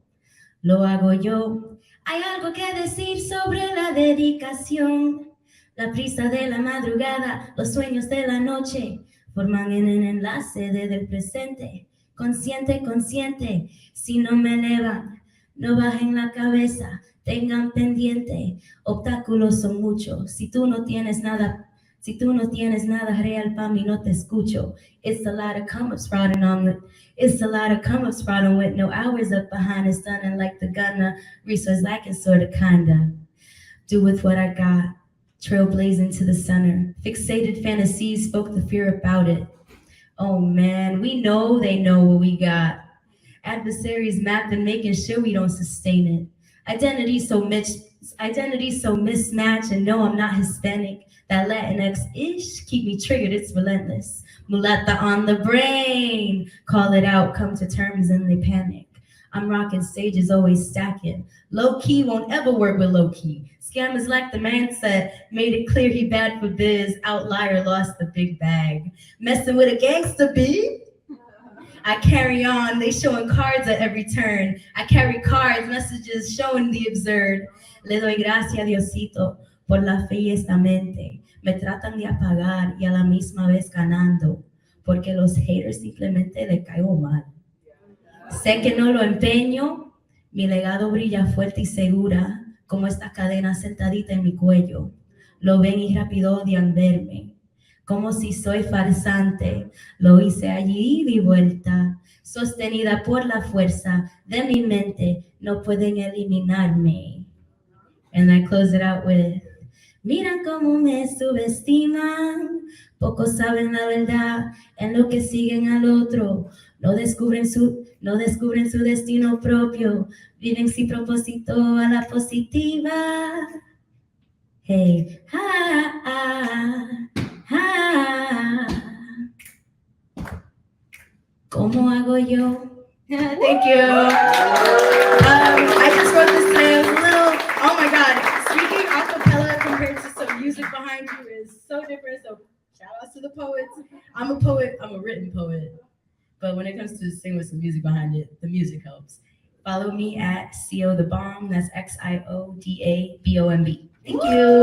Lo hago yo. Hay algo que decir sobre la dedicación. La prisa de la madrugada, los sueños de la noche forman en el enlace desde el presente. Consciente, consciente, si no me elevan, no bajen la cabeza, tengan pendiente. Obstáculos son muchos, si tú no tienes nada Si tú no tienes nada real pa' mí, no te escucho. It's a lot of come-ups riding on the, it's a lot of come-ups riding with no hours up behind it, stunning like the gunner. Resource lacking, sorta, kinda. Do with what I got. Trailblazing to the center. Fixated fantasies spoke the fear about it. Oh man, we know they know what we got. Adversaries mapping, making sure we don't sustain it. Identity so mismatched, and no, I'm not Hispanic. That Latinx-ish keep me triggered, it's relentless. Mulata on the brain, call it out, come to terms and they panic. I'm rocking stages, always stacking. Low key won't ever work with low key. Scammers like the man said, made it clear he bad for biz. Outlier lost the big bag. Messing with a gangster B? I carry on, they showing cards at every turn. I carry cards, messages showing the absurd. Le doy gracias a Diosito por la fe y esta mente. Me tratan de apagar y a la misma vez ganando. Porque los haters simplemente le caigo mal. Sé que no lo empeño, mi legado brilla fuerte y segura, como esta cadena sentadita en mi cuello. Lo ven y rápido odian verme. Como si soy farsante, lo hice allí ida y vuelta, sostenida por la fuerza de mi mente, no pueden eliminarme. And I close it out with, miran cómo me subestiman, pocos saben la verdad, en lo que siguen al otro, no descubren su destino propio, viven sin propósito a la positiva. Hey, ¿cómo hago yo? Thank you. I just wrote this today. It was a little, oh my God. Speaking a cappella compared to some music behind you is so different. So shout outs to the poets. I'm a poet, I'm a written poet. But when it comes to singing with some music behind it, the music helps. Follow me at CO The Bomb. That's XIODABOMB. Thank you.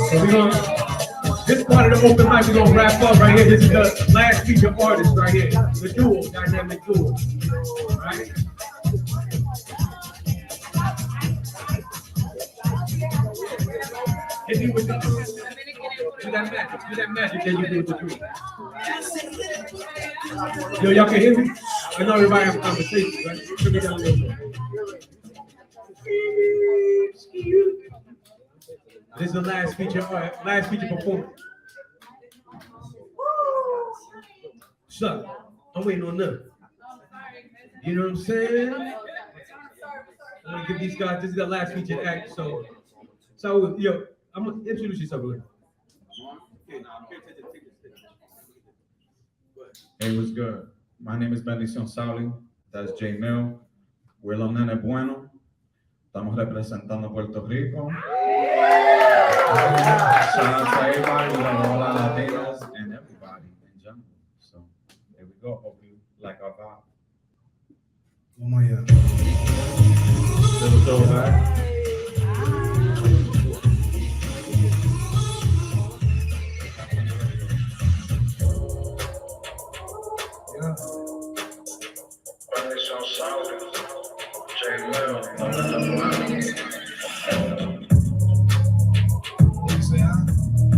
So we're gonna, this part of the open mic, we're gonna wrap up right here. This is the last feature artist right here, the duo, dynamic duo, right? Hit me with the do that magic that you do with the duo. Yo, y'all can hear me? I know everybody have a conversation, right? Turn me down a little bit. This is the last feature performance. So, I'm waiting on them. You know what I'm saying? I'm gonna give these guys, this is the last featured act, so yo, I'm gonna introduce yourself a little. Hey, what's good? My name is Bendición Sauli. That's J Mill. We're Los Nenes Bueno. Estamos representando Puerto Rico. Shout out to everybody, like all our Latinas and everybody in general. So there we go. Hope you like our vibe. Vamos allá. Little throwback.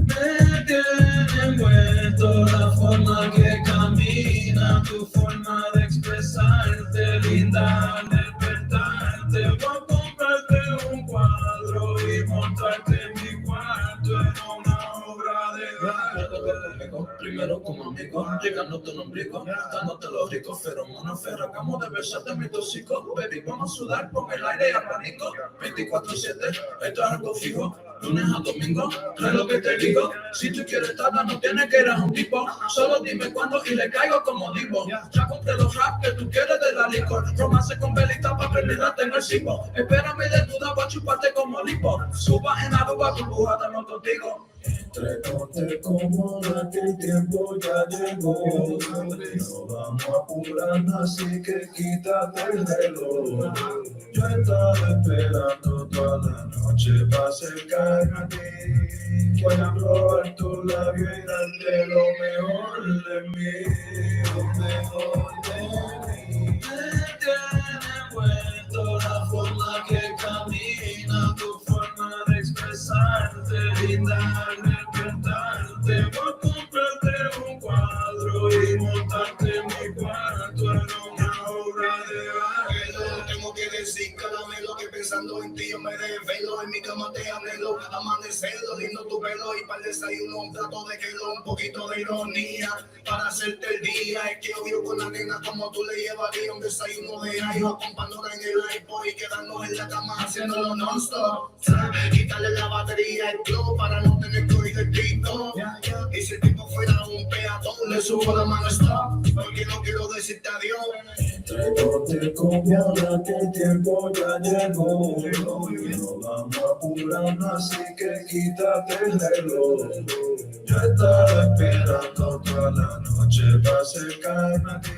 Me tiene envuelto la forma que camina, tu forma de expresarte, linda al despertarte. Voy a comprarte un cuadro y montarte en mi cuarto en una obra de arte. Primero como amigo, llegando tu nombrico, dándote los ricos feromonos, acabamos de besarte mi tóxico. Baby, vamos a sudar, pon el aire y abanico. 24/7, esto es algo fijo. Lunes a domingo, no es lo que te digo. Si tú quieres estarla, no tienes que ir a un tipo. Solo dime cuándo y le caigo como divo. Ya compré los rap que tú quieres de la licor. Romance con velita para prenderla en el cipo. Espérame de duda, voy a chuparte como lipo. Suba en Aruba, burbuja, estamos contigo. Entrecote como que el tiempo ya llegó. No vamos a apurar, así que quítate el reloj. Yo he estado esperando toda la noche para acercarme a ti. Voy a probar tu labio y darte lo mejor de mí, lo mejor de mí. Me tiene envuelto la forma que camina, tu forma de expresarte, linda al despertarte. Voy a comprarte un cuadro y montarte en mi cuarto en una obra de arte. Tengo que decir caramelo que pensando en ti yo me desvelo. En mi cama te anhelo, amanecerlo, lindo tu pelo y para el desayuno un plato de quelo, un poquito de ironía para hacerte el día. Es que obvio con la nena como tú le llevarías un desayuno de gallo, acompañándola en el iPod y quedarnos en la cama haciéndolo non-stop. Quitarle la batería al club para no tener que oír el grito. Y si el tipo fuera un peatón, le subo la mano stop, porque no quiero decirte adiós. Entrecote como que el tiempo ya llegó. No vamos a apurar, así que quítate el reloj. Yo estaba esperando toda la noche para acercarme a ti.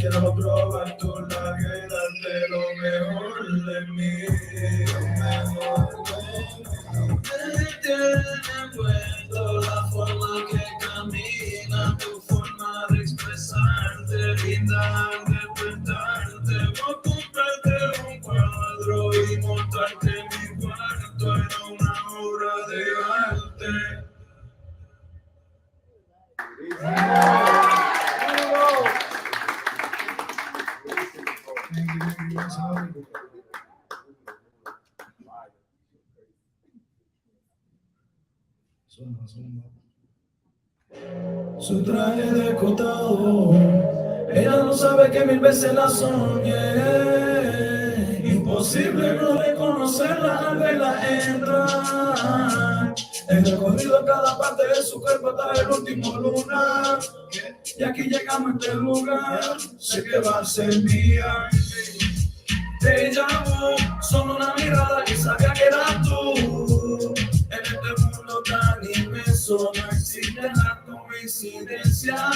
Quiero probar tu labio y darte lo mejor de mí, lo mejor de mí. Me tiene envuelto la forma que camina, tu forma de expresarte, linda al despertarte. Voy a comprarte un cuadro y montarte en mi cuarto en una obra de arte. Su traje decotado, ella no sabe que 1000 veces la soñé. Imposible no reconocerla al verla entrar. He recorrido cada parte de su cuerpo hasta el último lunar. Y aquí llegamos a este lugar, sé que va a ser mía. Te llamo, solo una mirada y sabía que eras tú. En este mundo tan inmenso no existe la coincidencia.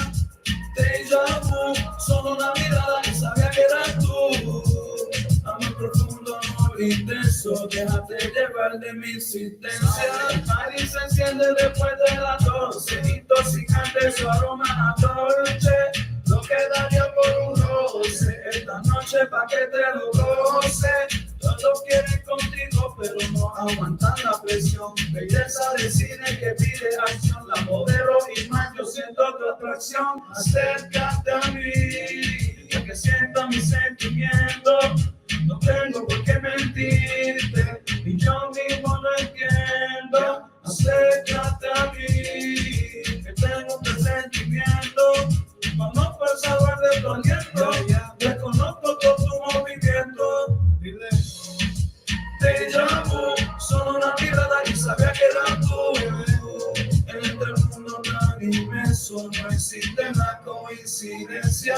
Te llamo, solo una mirada y sabía que eras tú. Amor profundo, amor intenso, déjate llevar de mi insistencia. París se enciende después de las 12, intoxicante su aroma a dolce. Lo que daría por un roce, esta noche pa' que te lo goce. Todos quieren contigo, pero no aguantan la presión. Belleza de cine que pide acción, la modelo y más, yo siento tu atracción. Acércate a mí, ya que siento mis sentimientos. No tengo por qué mentirte, y yo mismo no entiendo. Acércate a mí, que tengo un presentimiento. Vamos por saber de tu aliento, reconozco todo tu movimiento. Te llamo, solo una mirada y sabía que eras tú. En este mundo tan inmenso no existe la coincidencia.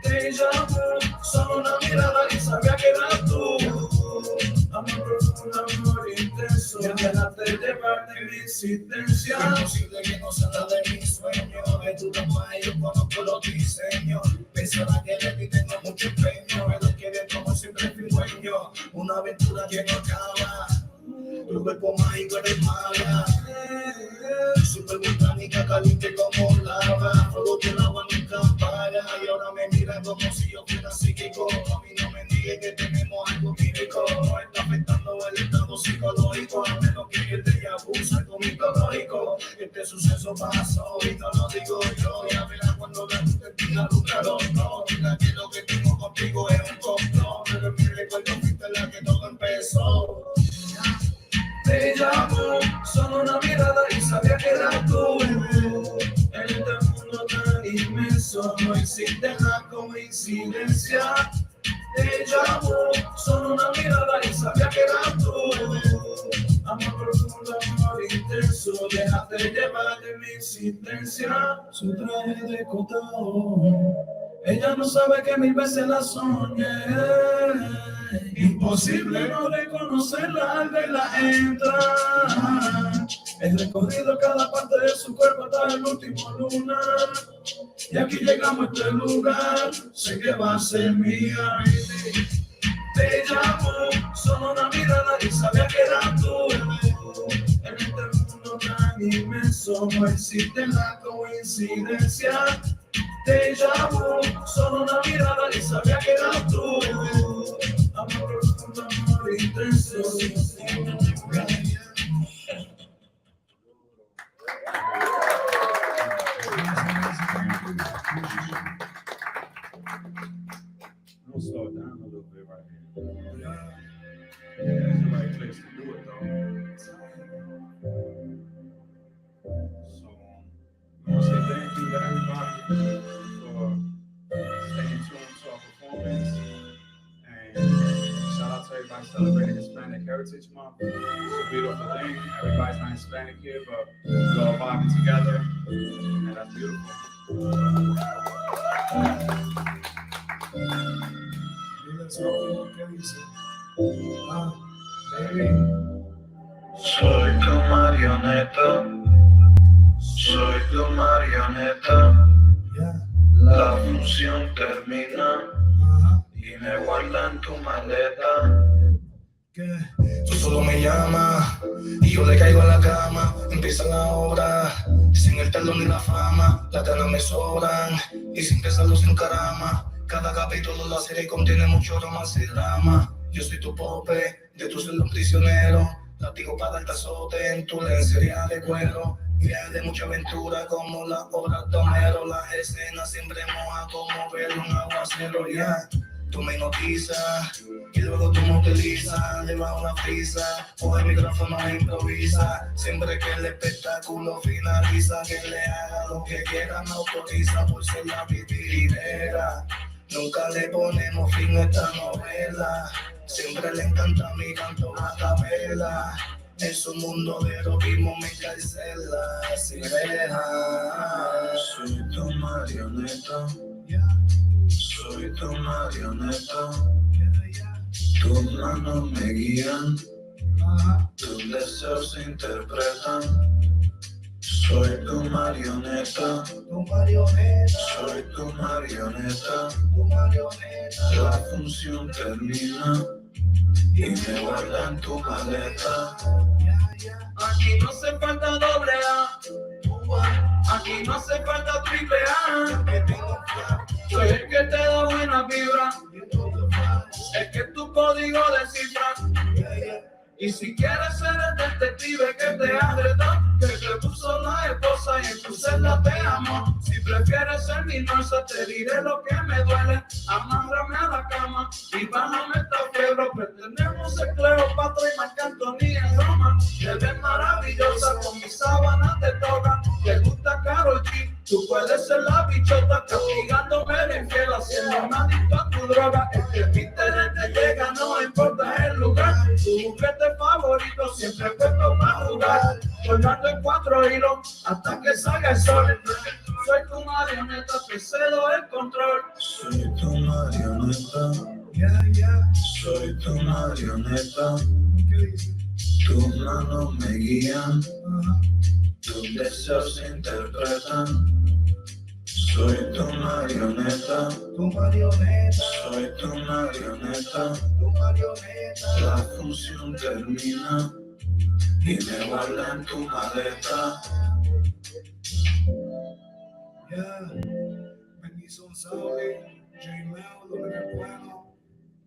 Te llamo, solo una mirada y sabía que eras tú. una aventura que no acaba. Tu cuerpo mágico eres maga, super volcánica, caliente como lava. Fuego que el agua nunca apaga. Y ahora me mira como si yo fuera psíquico. A mí no me digas que tenemos algo químico. No está afectando el estado psicológico. A menos que el de abusa algo mitológico. Este suceso pasó y no lo digo yo. Ya verás cuando la gente tenga lucrado. No, mira que lo que tengo contigo es un complot. Pero mi recuerdo fuiste la que todo empezó. Te llamo, solo una mirada y sabía que era tú, bebé. En este mundo tan inmenso no existe la coincidencia. Te llamo, solo una mirada y sabía que era tú, bebé. Amor profundo, amor intenso, déjate llevar de mi insistencia. Su traje de cotón, ella no sabe que 1000 veces la soñé. Imposible no reconocerla al verla entrar. He recorrido cada parte de su cuerpo hasta el último lunar. Y aquí llegamos a este lugar, sé que va a ser mía. Te llamo, solo una mirada y sabía que era tú, bebé. En este mundo tan inmenso no existe la coincidencia. Te llamo, solo una mirada y sabía que era tú, bebé. Amor profundo, amor intenso. We'll slow it down a little bit right here. Yeah, it's the right place to do it though. So, I want to say thank you to everybody for staying tuned to our performance. And shout out to everybody celebrating Hispanic Heritage Month. It's a beautiful thing. Everybody's not Hispanic here, but we're all vibing together. And that's beautiful. Soy tu marioneta, soy tu marioneta. La función termina y me guardan tu maleta. Tú solo me llamas y yo le caigo a la cama. Empieza la obra, sin el talón ni la fama. Las ganas me sobran y sin pesarlo sin carama. Cada capítulo de la serie contiene mucho romance y drama. Yo soy tu pope, de tu ser un prisionero. Látigo para darte azote en tu lencería de cuero. Viaje de mucha aventura como las obras de Homero. Las escenas siempre mojan como ver un aguacero. Ya, tú me hipnotizas y luego tú me utilizas. Lleva una frisa, coge el micrófono e improvisa. Siempre que el espectáculo finaliza, que le haga lo que quiera, me autoriza por ser la vividera. Nunca le ponemos fin a esta novela. Siempre le encanta mi canto a capela. Es un mundo de erotismo, me encarcela sin dejar. Soy tu marioneta, soy tu marioneta. Tus manos me guían, tus deseos se interpretan. Soy tu marioneta, soy tu marioneta. La función termina y me guardan tu maleta. Aquí no hace falta doble A, aquí no hace falta triple A. Soy el que te da buena vibra, el que tu código descifra. Y si quieres ser el detective que te agredó, que te puso la esposa y en tu celda te amó. Si prefieres ser mi nosa, te diré lo que me duele. Amárrame a la cama y bájame esta fiebre. Pretendemos ser Cleopatra y Marc Anthony en Roma. Te ves maravillosa con mis sábanas de toga. Te gusta Karol G, tú puedes ser la bichota, castigándome de infiel, haciéndome adicto a tu droga. El que mi internet te llega, no importa el lugar. Tu juguete favorito siempre puesto para jugar. Colgando en 4 hilos hasta que salga el sol. Soy tu marioneta, te cedo el control. Soy tu marioneta, soy tu marioneta. Tus manos me guían, tus deseos se interpretan. Soy tu marioneta, soy tu marioneta, la función termina y me guardan tu maleta. Yeah, bendición Saudi, J-Mel, lo que es bueno.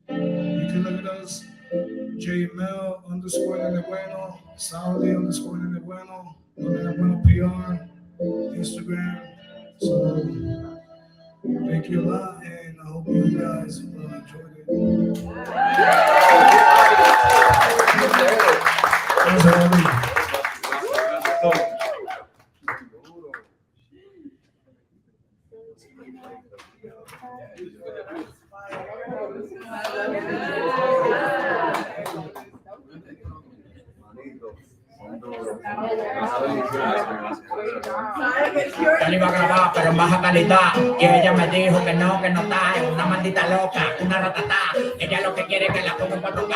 You can look at us, J-Mel _ Nene Bueno, Saudi _ Nene Bueno, lo que es bueno PR, Instagram. So, thank you a lot, and I hope you guys will enjoy it. That's all we. Yo le iba a grabar, pero en baja calidad. Y ella me dijo que no está. Es una maldita loca, una ratatá. Ella lo que quiere es que la ponga en 4K.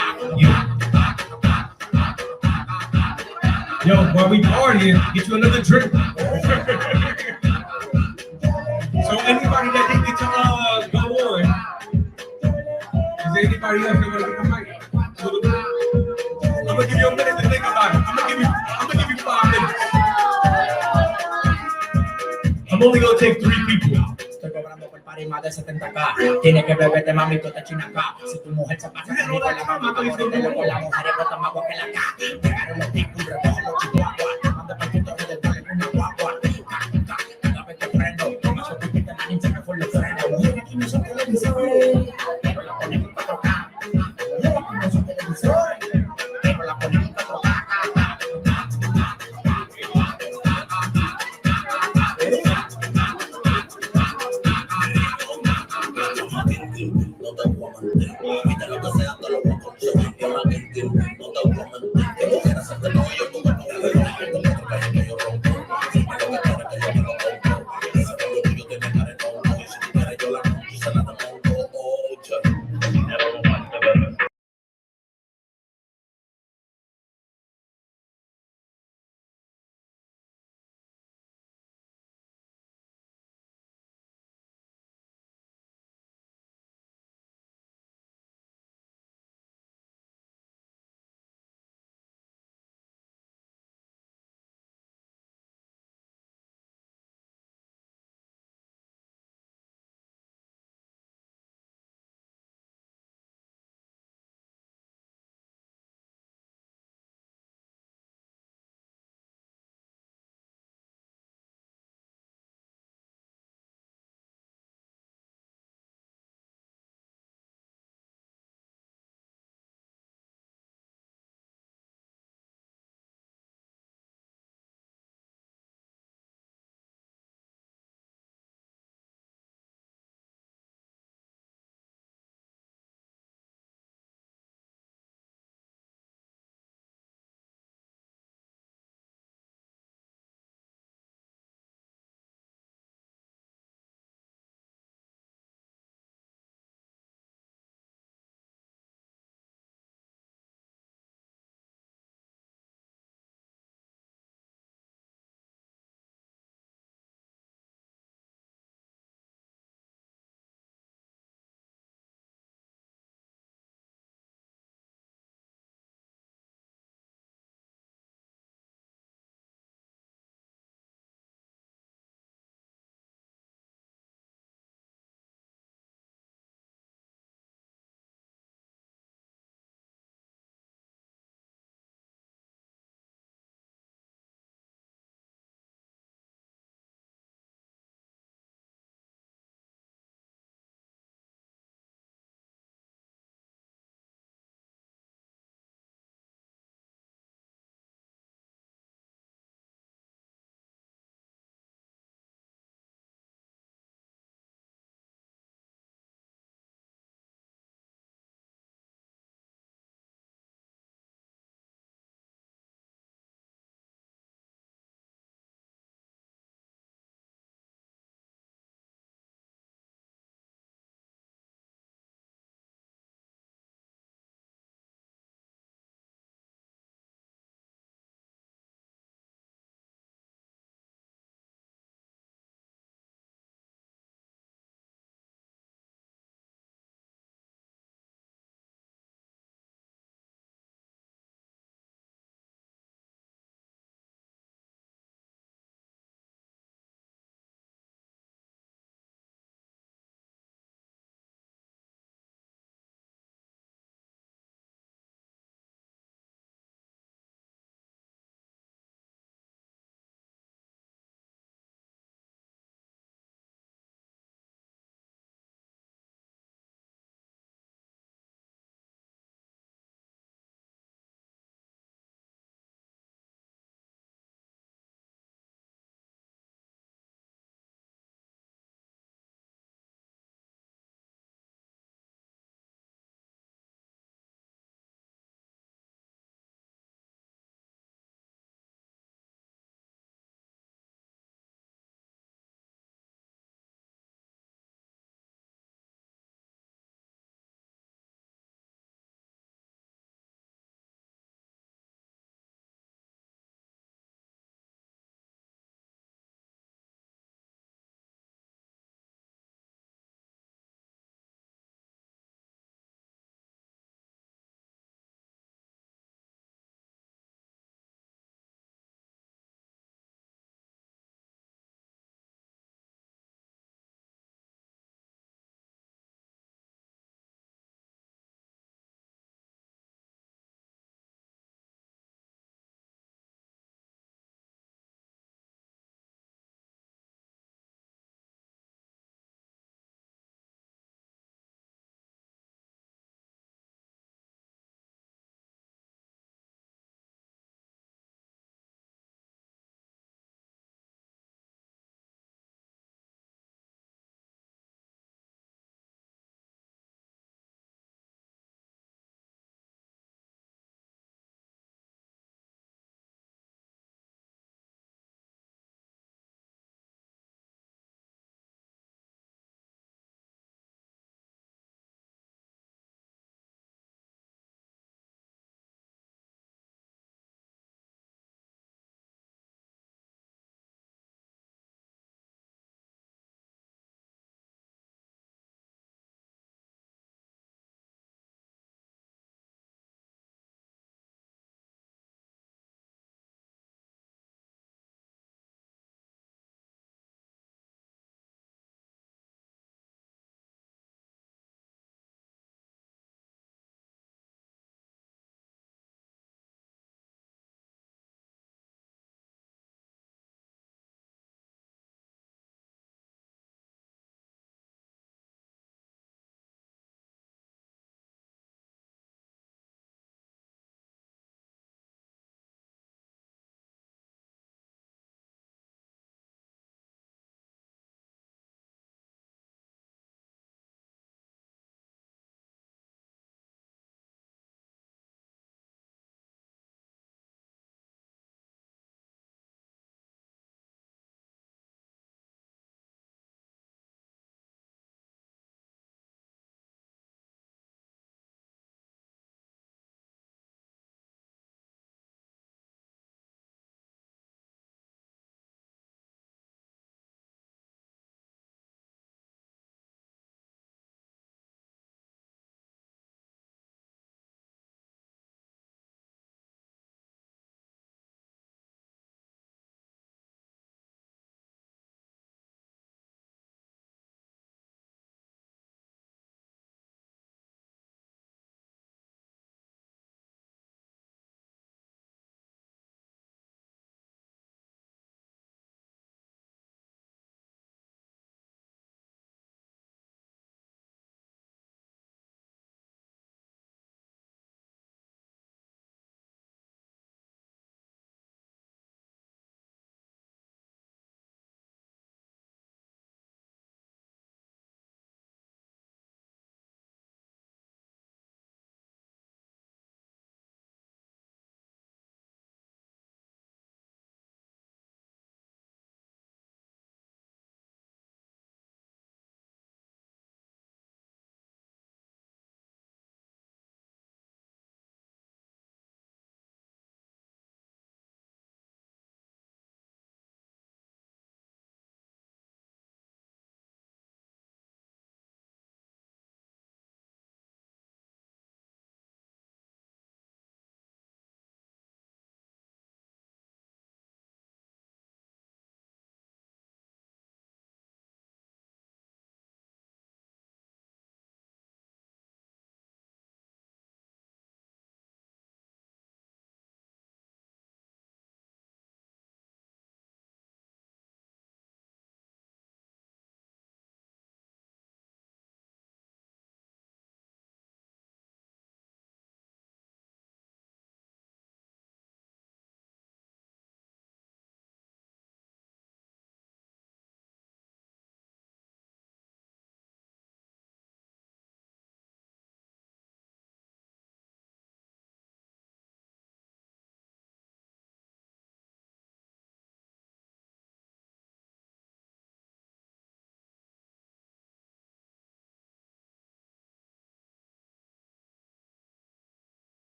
Yo, while we partying, get you another drink. So anybody that didn't get to go on, is there anybody else that want to get the mic? I'm gonna give you a minute to think about it. I'm gonna give you 5 minutes. I'm only gonna take 3 people. Estoy cobrando por party más de 70K. Tienes que beberte, mami, tú te chinas acá. Si tu mujer se pasa conmigo, la mamá te morirte con la mujer y bota más agua que la ca. Pegaron los ticos, recogen los chihuahuas. Mando paquitos de del con una guagua. Cada vez que prendo, como se pipita, nadie se me fue los frenos. Aquí no son televisores, pero la ponemos en 4K. Aquí no son televisores, pero la ponemos en 4K. No te voy a mentir, quita lo que sea, te lo voy a conseguir.